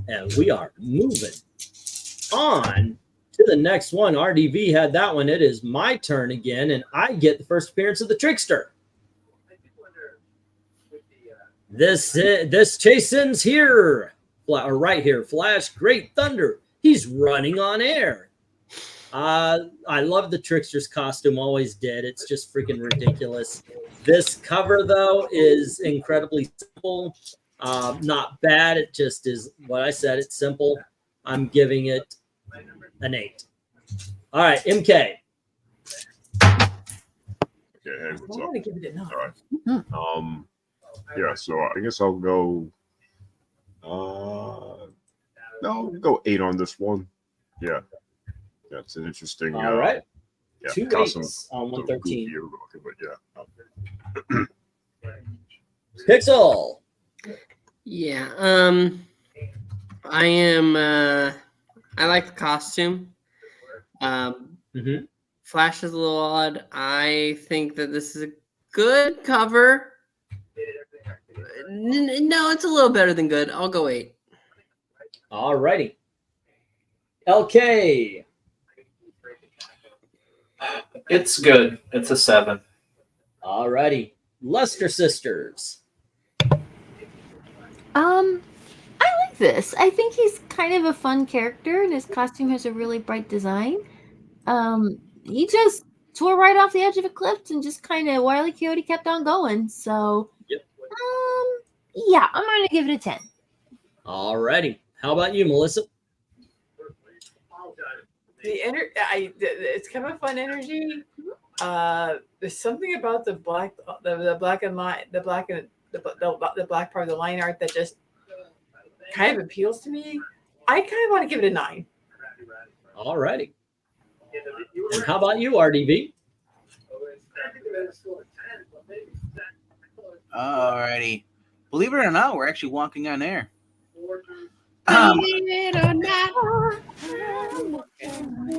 And we are moving on to the next one. RDV had that one. It is my turn again, and I get the first appearance of the Trickster. This Chasen's here right here. Flash, great thunder. He's running on air. I love the Trickster's costume, always did. It's just freaking ridiculous. This cover, though, is incredibly simple. Not bad. It just is what I said. It's simple. I'm giving it an 8. All right, MK. Okay, hey, what's I up? want to give it a 9. All right. Yeah, so I guess I'll go. No, I'll go 8 on this one. Yeah, it's an interesting. All right. Yeah, 2 costume, 8s on 113. but yeah. Pixel. Yeah. I am. I like the costume. Flash is a little odd. I think that this is a good cover. No, it's a little better than good. I'll go 8. All righty. LK. It's good. It's a 7. All righty. Luster Sisters. I like this. I think he's kind of a fun character, and his costume has a really bright design. He just tore right off the edge of a cliff and just kind of Wile E. Coyote kept on going. So, yeah, I'm gonna give it a 10. All righty. How about you, Melissa? It's kind of a fun energy. There's something about the black and line, the black part of the line art that just kind of appeals to me. I kind of want to give it a 9. All righty. And how about you, RDV? Alrighty. Believe it or not, we're actually walking on air. Believe it or not.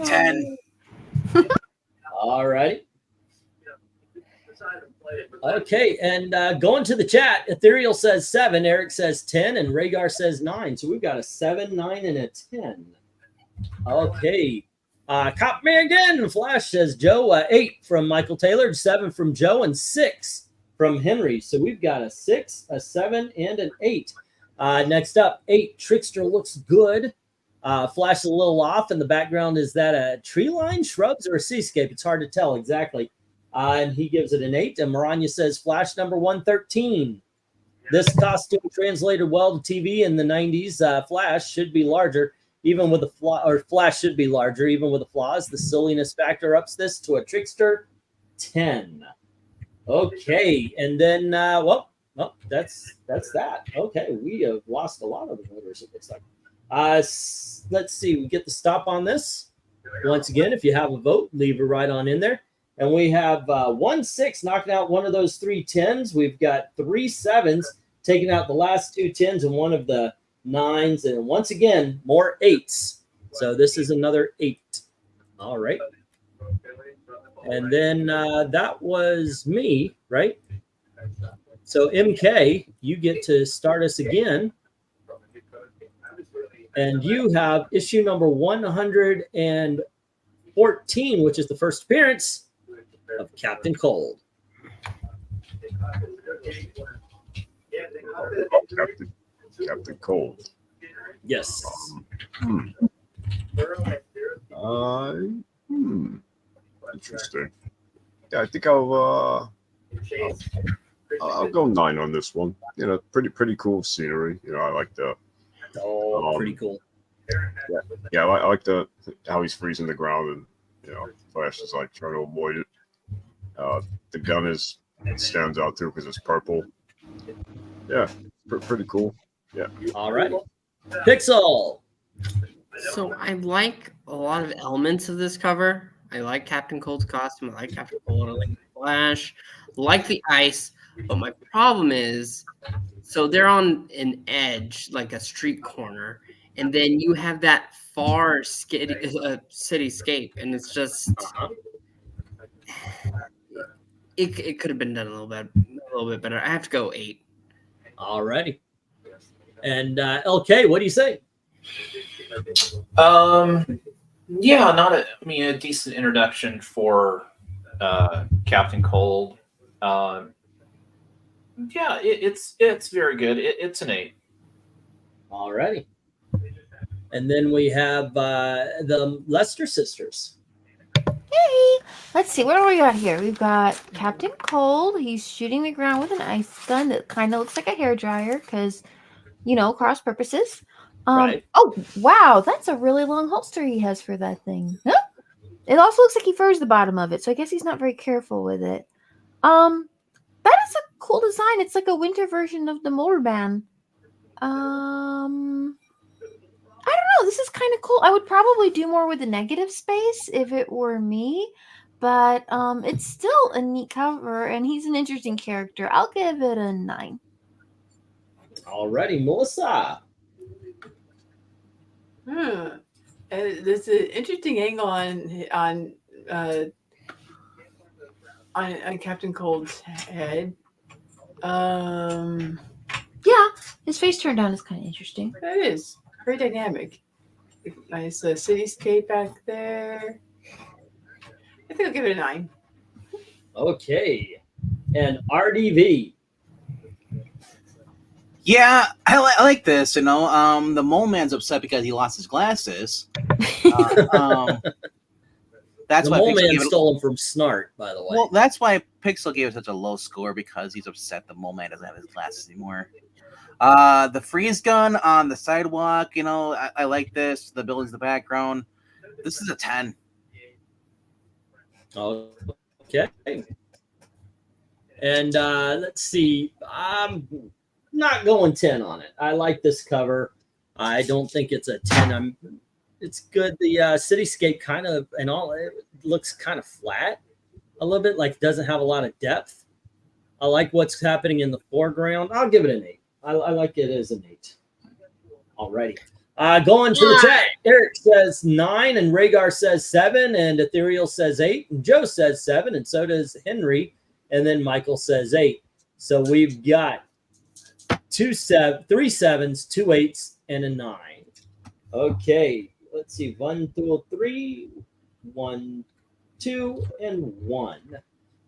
10. All righty. Okay, and going to the chat, Ethereal says 7, Eric says 10, and Rhaegar says 9. So we've got a 7, 9, and a 10. Okay. Cop me again. Flash says Joe, 8 from Michael Taylor, 7 from Joe, and 6 from Henry. So we've got a 6, a 7, and an 8. Next up, 8. Trickster looks good. Flash is a little off. In the background, is that a tree line, shrubs, or a seascape? It's hard to tell exactly. And he gives it an 8. And Maranya says Flash number 113. This costume translated well to TV in the 90s. Flash should be larger, even with the flaw, or Flash should be larger, even with the flaws. The silliness factor ups this to a Trickster 10. Okay, and then that's that. Okay, we have lost a lot of the voters, it looks like. Let's see, we get the stop on this. Once again, if you have a vote, leave it right on in there. And we have 1 6 knocking out one of those 3 10s. We've got 3 7s taking out the last 2 10s and one of the 9s. And once again, more 8s. So this is another 8. All right. And then that was me, right? So MK, you get to start us again. And you have issue number 114, which is the first appearance of Captain Cold. Captain Cold. Yes. Interesting. Yeah, I think I'll go 9 on this one. You know, pretty cool scenery. You know, I like the. Pretty cool. Yeah, I like how he's freezing the ground, and you know, Flash is like trying to avoid it. The gun stands out too because it's purple. Yeah, pretty cool. Yeah. All right. Pixel. So I like a lot of elements of this cover. I like Captain Cold's costume. I like Captain Cold. I like Flash. I like the ice. But my problem is, so they're on an edge, like a street corner, and then you have that far cityscape, and it's just it could have been done a little bit better. I have to go 8. All righty. And LK, what do you say? Yeah, a decent introduction for Captain Cold. Yeah, it's very good. It's an 8. Alrighty. And then we have the Lester sisters. Hey, let's see. What do we got here? We've got Captain Cold. He's shooting the ground with an ice gun that kind of looks like a hairdryer because, you know, cross purposes. Right. Oh, wow. That's a really long holster he has for that thing. Huh? It also looks like he furs the bottom of it, so I guess he's not very careful with it. That is a cool design. It's like a winter version of the Motorbahn. I don't know. This is kind of cool. I would probably do more with the negative space if it were me, but it's still a neat cover, and he's an interesting character. I'll give it a 9. Alrighty, Melissa. There's an interesting angle on Captain Cold's head. Yeah, his face turned down is kind of interesting. That is very dynamic. Nice cityscape back there. I think I'll give it a 9. Okay. And RDV. Yeah, I like this. You know, the Mole Man's upset because he lost his glasses. That's The why Mole Pixel Man gave it- stole them from Snart, by the way. Well, that's why Pixel gave it such a low score, because he's upset the Mole Man doesn't have his glasses anymore. The freeze gun on the sidewalk, you know, I like this. The buildings in the background. This is a 10. Okay. And let's see. I'm not going 10 on it. I like this cover. I don't think it's a 10. It's good. The cityscape kind of, and all, it looks kind of flat a little bit, like it doesn't have a lot of depth. I like what's happening in the foreground. I'll give it an 8. I like it as an 8. Alrighty. Going to the chat. Eric says 9, and Rhaegar says 7, and Ethereal says 8, and Joe says 7, and so does Henry, and then Michael says 8. So we've got 3 7s, 2 8s, and a 9. Okay, let's see. 1, 2, 3, 1, 2, and 1.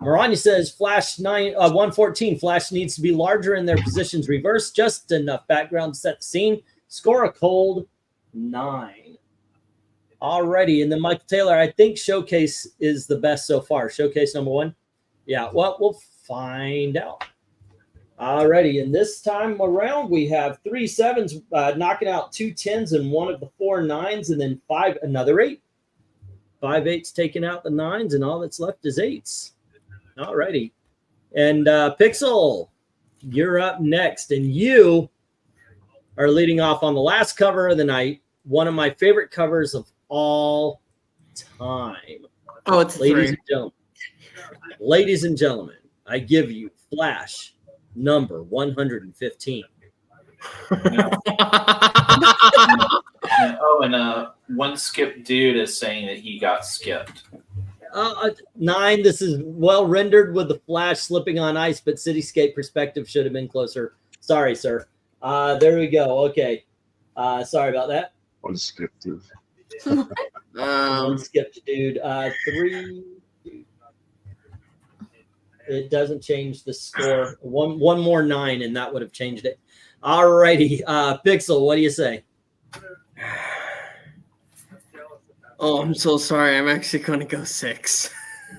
Maranya says Flash 114. Flash needs to be larger in their positions reversed, just enough background to set the scene. Score a cold 9. Alrighty, and then Michael Taylor, I think Showcase is the best so far. Showcase number 1. Yeah, well, we'll find out. Alrighty, and this time around we have 3 7s knocking out 2 10s and one of the 4 9s, and then another 8. 5 8s taking out the 9s, and all that's left is 8s. Alrighty, and Pixel, you're up next, and you are leading off on the last cover of the night. One of my favorite covers of all time. Oh, it's Ladies and gentlemen, I give you Flash number 115. And one skip dude is saying that he got skipped. 9. This is well rendered with the Flash slipping on ice, but cityscape perspective should have been closer. Sorry, sir. There we go. Okay. Sorry about that. One skip, dude. One skipped, dude. 3. It doesn't change the score. One more 9, and that would have changed it. All righty. Pixel, what do you say? Oh, I'm so sorry. I'm actually going to go 6.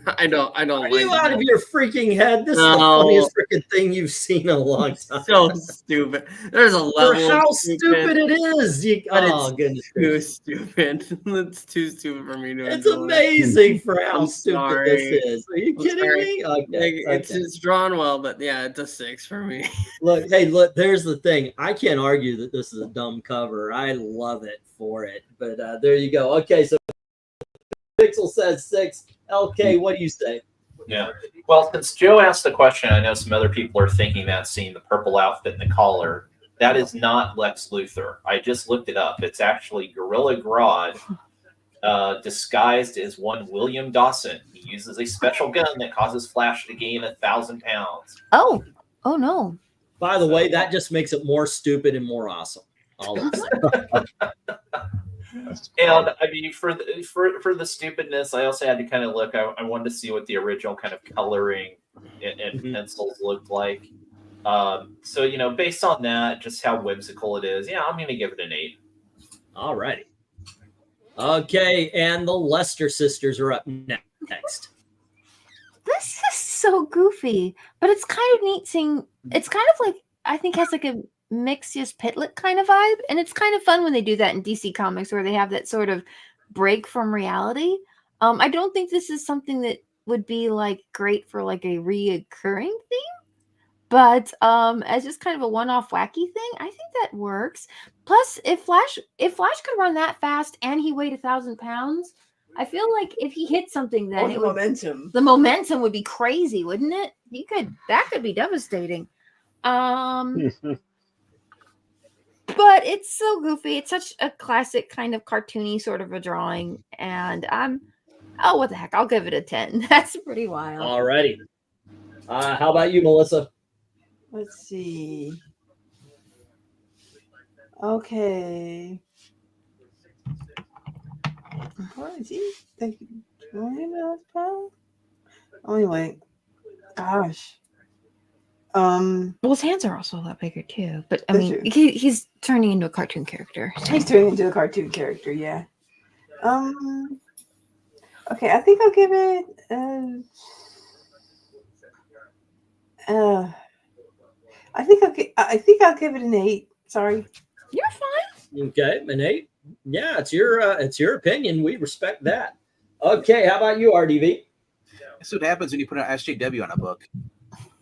I don't Are like you out it. of your freaking head? This is the No. funniest freaking thing you've seen in a long time. So stupid. There's a For level how of stupid it is. But Oh, it's goodness too gracious. stupid. It's too stupid for me to It's enjoy. amazing for how I'm stupid sorry. this is. Are you I'm kidding sorry. me? Okay, It's okay. it's drawn well, but yeah, it's a 6 for me. Look, hey, look, there's the thing. I can't argue that this is a dumb cover. I love it for it. But there you go. Okay, so Pixel says 6. LK, what do you say? Yeah. Well, since Joe asked the question, I know some other people are thinking that seeing the purple outfit and the collar. That is not Lex Luthor. I just looked it up. It's actually Gorilla Grodd disguised as one William Dawson. He uses a special gun that causes Flash to gain 1,000 pounds. Oh no. By the way, that just makes it more stupid and more awesome. All I'm saying. And I mean, for the stupidness, I also had to kind of look. I wanted to see what the original kind of coloring and pencils looked like. So, you know, based on that, just how whimsical it is, yeah, I'm going to give it an 8. All righty. Okay, and the Lester sisters are up next. This is so goofy, but it's kind of neat seeing. It's kind of like, I think, has like a Mixius Pitlet kind of vibe, and it's kind of fun when they do that in DC Comics, where they have that sort of break from reality. I don't think this is something that would be like great for like a reoccurring theme, but as just kind of a one-off wacky thing, I think that works. Plus, if Flash could run that fast and he weighed 1,000 pounds, I feel like if he hit something, then the momentum. The momentum would be crazy, wouldn't it? That could be devastating. But it's so goofy. It's such a classic kind of cartoony sort of a drawing, and oh, what the heck? I'll give it a 10. That's pretty wild. All righty. How about you, Melissa? Let's see. Okay. What is he? Anyway, gosh. Well, his hands are also a lot bigger too. But I That's mean, true. he's turning into a cartoon character. He's turning into a cartoon character, yeah. Okay, I think I'll give it. I think I'll give it an 8. Sorry. You're fine. Okay, an 8. Yeah, it's your opinion. We respect that. Okay, how about you, RDV? That's what happens when you put an SJW on a book.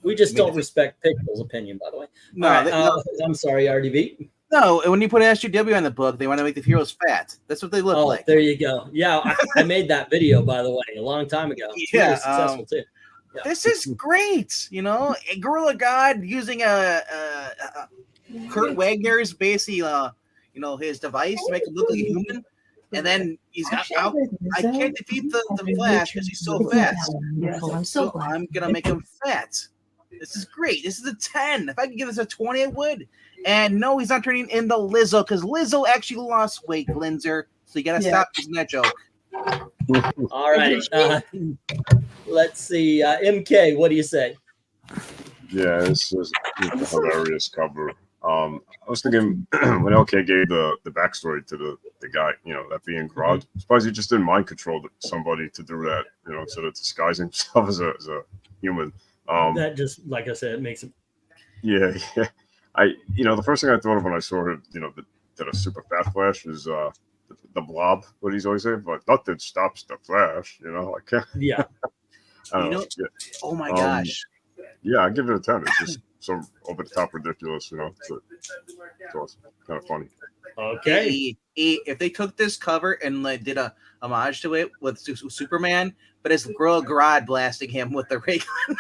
We just don't respect Pixel's opinion, by the way. No, All right, I'm sorry, RDV. No, when you put an SJW on the book, they want to make the heroes fat. That's what they look like. There you go. Yeah, I made that video, by the way, a long time ago. Yeah, Really successful too. Yeah. This is great. You know, a Gorilla God using a Kurt Wagner's basically, his device to make him look like a human, and then he's got out. I can't defeat the Flash because he's so fast. So I'm gonna make him fat. This is great. This is a 10. If I could give this a 20, I would. And no, he's not turning into Lizzo because Lizzo actually lost weight, Glinzer. So you gotta stop using that joke. All right. Let's see. MK, what do you say? Yeah, this is a hilarious cover. I was thinking when LK gave the backstory to the guy, that being Grodd, I'm surprised he just didn't mind control somebody to do that, instead of disguising himself as a human. That just, like I said, it makes it. Yeah. The first thing I thought of when I saw him, that a super fat Flash is the Blob, what he's always saying, but nothing stops the Flash, I can't. Yeah. I don't know. Yeah. Oh my gosh. Yeah, I give it a 10. It's just so over the top ridiculous, so it's kind of funny. Okay. If they took this cover and did a homage to it with Superman, but it's Gorilla Grodd blasting him with the ray gun.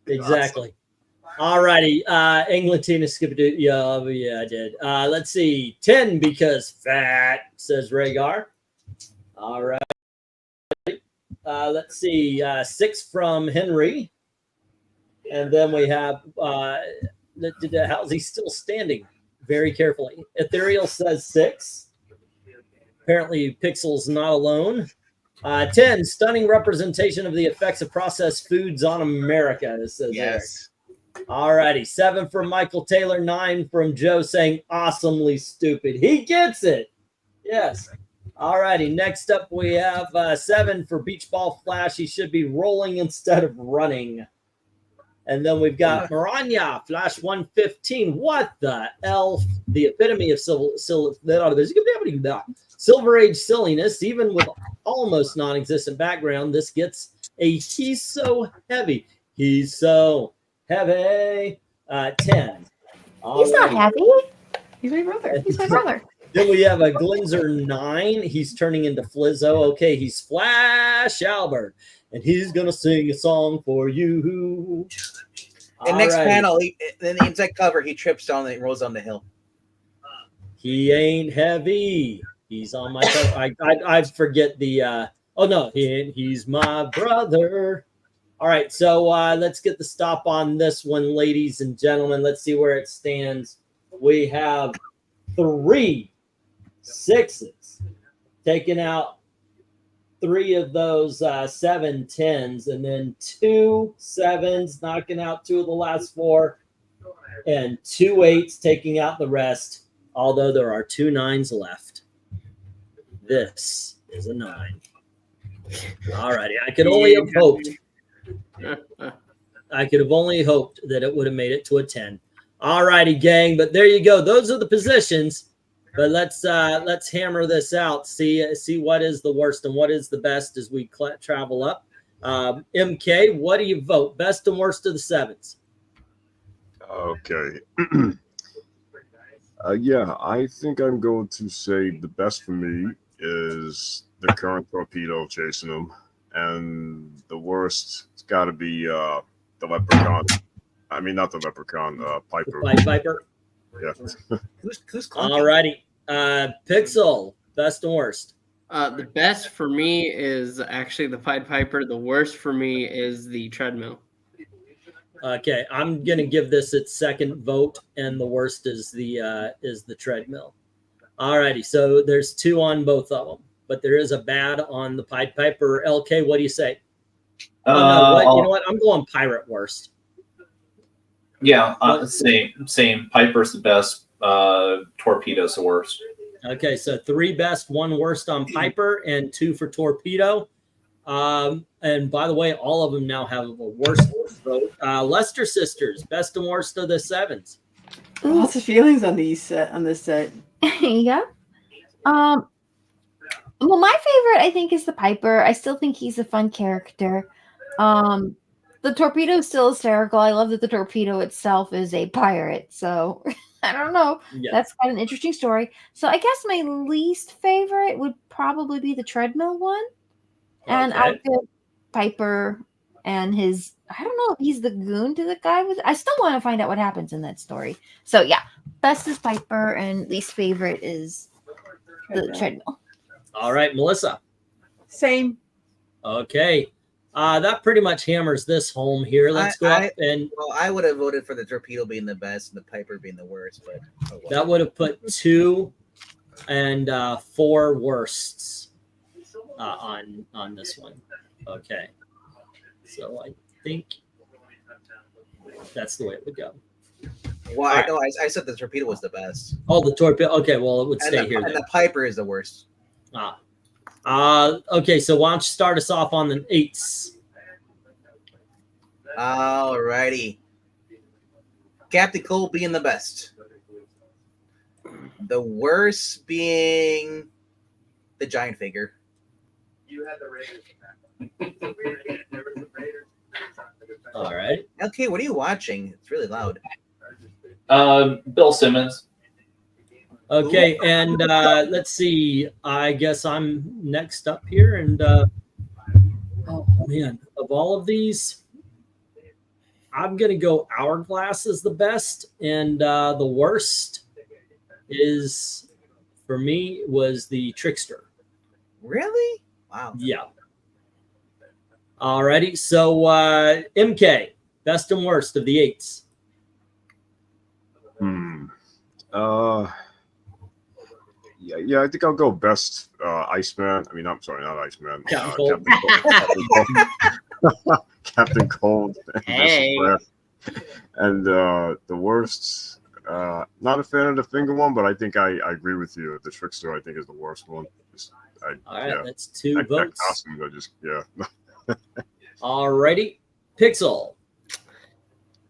Exactly. All righty. Englatina skipped it. Yeah, I did. Let's see. 10 because fat, says Rhaegar. All right. Let's see. 6 from Henry. And then we have how's he still standing? Very carefully. Ethereal says 6. Apparently Pixel's not alone. 10, stunning representation of the effects of processed foods on America. This says yes. Eric. All righty. 7 from Michael Taylor. 9 from Joe saying awesomely stupid. He gets it. Yes. All righty. Next up, we have 7 for Beach Ball Flash. He should be rolling instead of running. And then we've got Maranya, Flash 115. What the elf? The epitome of Silver Age silliness, even with almost non-existent background. This gets a he's so heavy. He's so heavy. 10. He's not heavy. He's my brother. He's my brother. Then we have a Glinzer 9. He's turning into Flizzo. Okay, he's Flash Albert. And he's going to sing a song for you. And next panel, then the inside cover, he trips down and rolls down the hill. He ain't heavy. He's on my cover. I forget the... oh, no. He's my brother. All right, so let's get the stop on this one, ladies and gentlemen. Let's see where it stands. We have 3 6s taken out 3 of those 7 10s, and then 2 7s, knocking out 2 of the last 4, and 2 8s, taking out the rest, although there are 2 9s left. This is a 9. All righty. I could only have hoped. I could have only hoped that it would have made it to a 10. All righty, gang. But there you go. Those are the positions. But let's hammer this out. See what is the worst and what is the best as we travel up. MK, what do you vote? Best and worst of the 7s? Okay. Yeah, I think I'm going to say the best for me is the current torpedo chasing him, and the worst it's got to be the leprechaun. I mean, not the leprechaun, Piper. Piper. Yeah. Who's All righty. Pixel, best and worst. The best for me is actually the Pied Piper. The worst for me is the treadmill. Okay, I'm gonna give this its second vote, and the worst is the treadmill. All righty, so there's 2 on both of them, but there is a bad on the Pied Piper. LK, what do you say? You know what? I'm going pirate worst. Yeah, same. Piper's the best. Torpedo's the worst. Okay, so 3 best, 1 worst on Piper, and 2 for torpedo. And by the way, all of them now have a worst vote. Lester Sisters, best and worst of the 7s. Lots of feelings on this set. Yeah. Well, my favorite, I think, is the Piper. I still think he's a fun character. The torpedo is still hysterical. I love that the torpedo itself is a pirate. So I don't know. Yeah. That's quite an interesting story. So I guess my least favorite would probably be the treadmill one. And I'll give Piper and his, I don't know if he's the goon to the guy with, I still want to find out what happens in that story. So yeah, best is Piper and least favorite is the treadmill. All right, Melissa. Same. Okay. That pretty much hammers this home here. Let's go up and... Well, I would have voted for the torpedo being the best and the Piper being the worst, but... Oh, well. That would have put 2 and 4 worsts on this one. Okay. So I think that's the way it would go. Well, I know I said the torpedo was the best. Oh, the torpedo. Okay, well, it would stay here. And the Piper is the worst. Okay, so why don't you start us off on the 8s? All righty. Captain Cole being the best. The worst being the giant figure. You had the Raiders. All right. Okay, what are you watching? It's really loud. Bill Simmons. Okay, and let's see. I guess I'm next up here, and oh man, of all of these, I'm gonna go Hourglass is the best, and the worst is for me was the Trickster. Really? Wow. Yeah. Alrighty, so MK, best and worst of the 8s. Yeah, I think I'll go best Iceman. I mean, I'm sorry, not Iceman. Captain Cold. Hey. And the worst, not a fan of the finger one, but I think I agree with you. The Trickster, I think, is the worst one. All right, that's 2 votes. That costume, yeah. Alrighty, Pixel.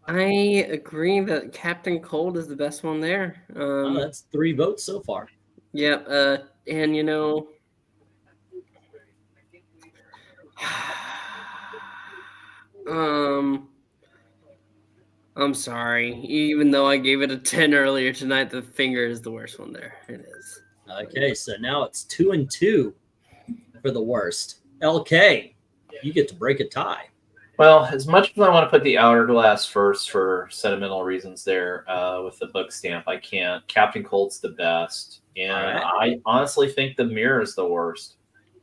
I agree that Captain Cold is the best one there. That's 3 votes so far. Yeah, and you know, I'm sorry. Even though I gave it a 10 earlier tonight, the finger is the worst one there. It is. Okay, so now it's 2 and 2 for the worst. LK, you get to break a tie. Well, as much as I want to put the Hourglass first for sentimental reasons there with the book stamp, I can't. Captain Cold's the best. And I honestly think the Mirror is the worst.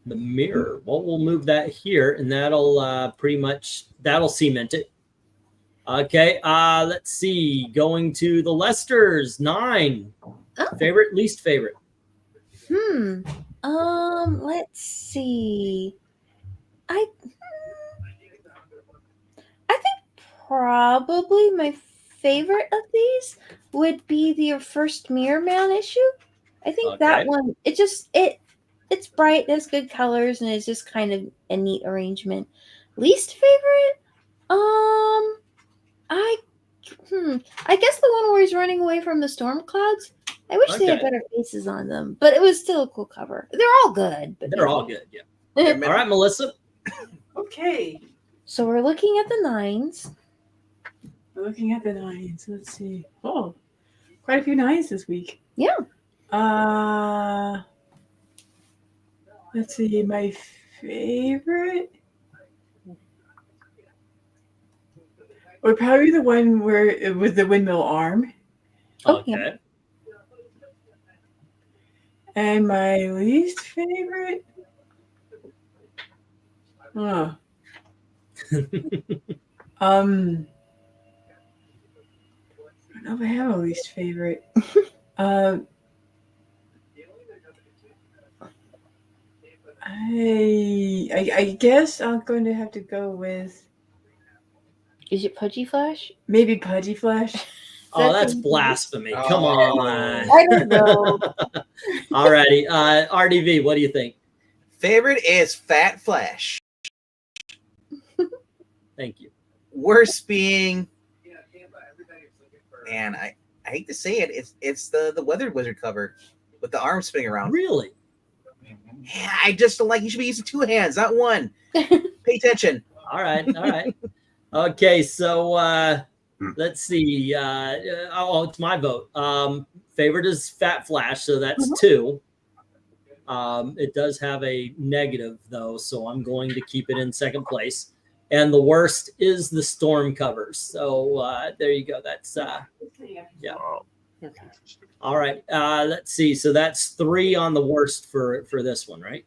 The Mirror. Well, we'll move that here, and that'll pretty much, that'll cement it. Okay, let's see. Going to the Lesters, 9. Favorite, least favorite? Let's see. I think probably my favorite of these would be the first Mirror Man issue. I think that Okay. one, it's bright, it has good colors, and it's just kind of a neat arrangement. Least favorite? I guess the one where he's running away from the storm clouds. I wish they had Okay. better faces on them, but it was still a cool cover. They're all good, but They're all good. Yeah. All right, Melissa. Okay. So we're looking at the 9s. We're looking at the 9s. Let's see. Oh, quite a few 9s this week. Yeah. Let's see. My favorite would probably be the one where it was the windmill arm. Okay. And my least favorite? I don't know if I have a least favorite. I guess I'm going to have to go with. Is it Pudgy Flash? Maybe Pudgy Flash. Oh, that's blasphemy. Come on. I don't know. All righty. RDV, what do you think? Favorite is Fat Flash. Thank you. Worst being, and I hate to say it, it's the Weather Wizard cover with the arm spinning around. Really? Yeah, I just don't like. You should be using 2 hands, not one. Pay attention. All right. All right. Okay. So let's see. It's my vote. Favorite is Fat Flash, so that's 2. It does have a negative though, so I'm going to keep it in second place. And the worst is the storm covers. So there you go. That's yeah. Okay. All right. Let's see. So that's 3 on the worst for this one, right?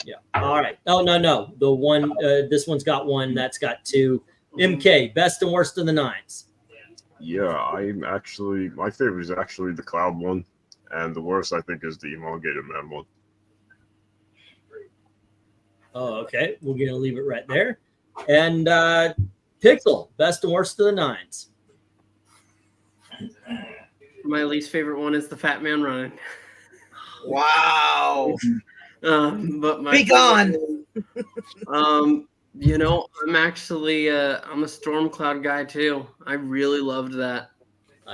Yeah. All right. Oh no. The one this one's got 1. That's got 2. MK, best and worst of the 9s. Yeah, my favorite is actually the Cloud one, and the worst I think is the Elongated Man one. Oh, okay. We're gonna leave it right there. And Pixel, best and worst of the 9s. My least favorite one is the Fat Man running. Wow. But my Be gone. You know, I'm actually I'm a Storm Cloud guy too. I really loved that.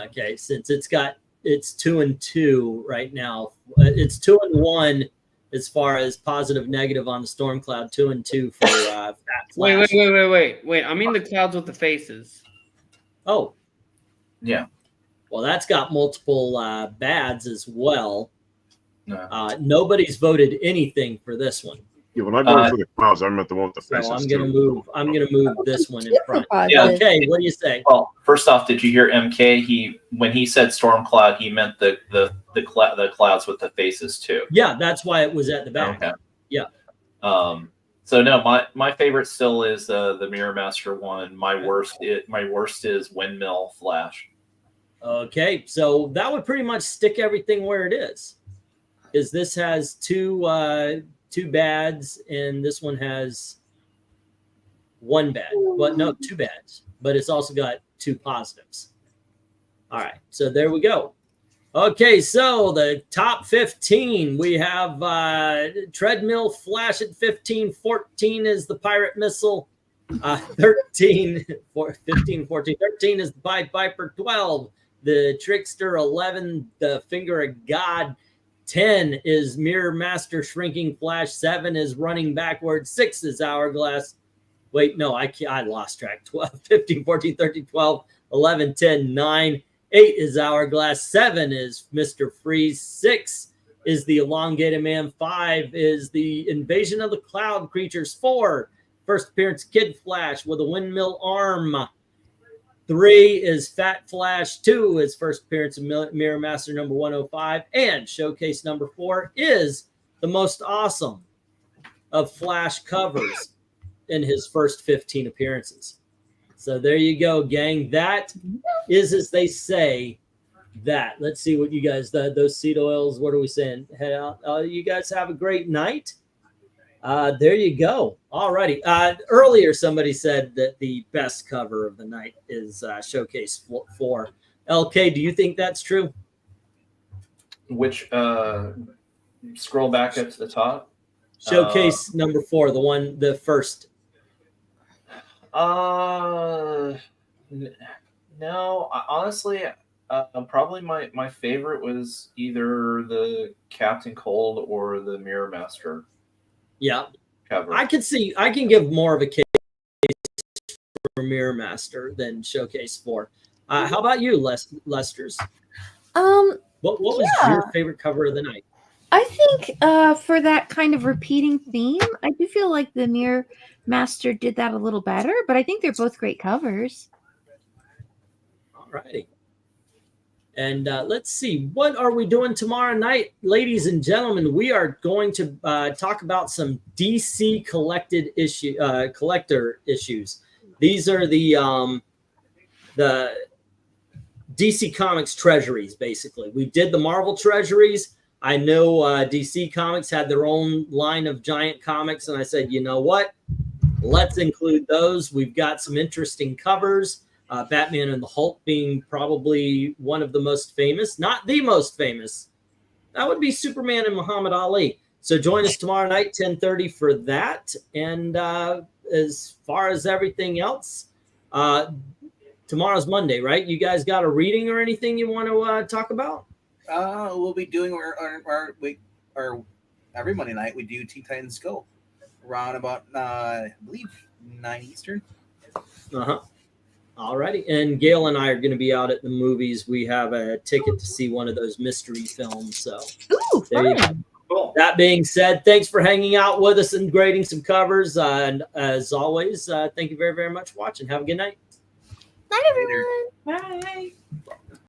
Okay, since it's 2 and 2 right now. It's 2 and 1 as far as positive negative on the Storm Cloud. 2 and 2 for Fat Flash. Wait. I mean the clouds with the faces. Oh, Yeah. well, that's got multiple bads as well. No. Nobody's voted anything for this one. Yeah, when I voted for the Clouds, I meant the one with the faces. So I'm gonna move this one in front. Yeah. Okay, what do you say? Well, first off, did you hear MK? When he said storm cloud, he meant the clouds with the faces too. Yeah, that's why it was at the back. Okay. Yeah. So no, my favorite still is the Mirror Master one. My worst is Windmill Flash. Okay, so that would pretty much stick everything where it is. Is this has 2 bads and this one has 1 bad. Well, no, 2 bads, but it's also got 2 positives. All right, so there we go. Okay, so the top 15, we have Treadmill Flash at 15. 14 is the Pirate Missile. 13, 15, 14. 13 is the Pied Piper. 12, the Trickster. 11, the Finger of God. 10 is Mirror Master Shrinking Flash. 7 is Running Backwards. 6 is Hourglass. Wait, no, I lost track. 12, 15, 14, 13, 12, 11, 10, 9. 8 is Hourglass. 7 is Mr. Freeze. 6 is the Elongated Man. 5 is the Invasion of the Cloud Creatures. 4, first appearance Kid Flash with a windmill arm. 3 is Fat Flash. 2 is first appearance of Mirror Master number 105. And showcase number 4 is the most awesome of Flash covers in his first 15 appearances. So there you go, gang. That is, as they say, that. Let's see what you guys, those seed oils, what are we saying? Head out. You guys have a great night. There you go. All righty. Earlier, somebody said that the best cover of the night is Showcase 4. LK, do you think that's true? Which scroll back up to the top. Showcase number 4, the first. No, honestly, probably my favorite was either the Captain Cold or the Mirror Master. Yeah, cover. I can give more of a case for Mirror Master than Showcase 4. How about you, Lester's? What was your favorite cover of the night? I think for that kind of repeating theme, I do feel like the Mirror Master did that a little better, but I think they're both great covers. All righty. And let's see, what are we doing tomorrow night? Ladies and gentlemen, we are going to talk about some DC collector issues. These are the DC Comics treasuries, basically. We did the Marvel treasuries. I know DC Comics had their own line of giant comics, and I said, you know what? Let's include those. We've got some interesting covers. Batman and the Hulk being probably one of the most famous, not the most famous. That would be Superman and Muhammad Ali. So join us tomorrow night, 10:30 for that. And as far as everything else, tomorrow's Monday, right? You guys got a reading or anything you want to talk about? We'll be doing our every Monday night we do Teen Titans Go around about I believe 9 Eastern. All righty. And Gail and I are going to be out at the movies. We have a ticket to see one of those mystery films. So there you go. Cool. That being said, thanks for hanging out with us and grading some covers. And as always, thank you very, very much for watching. Have a good night. Night, everyone. Bye.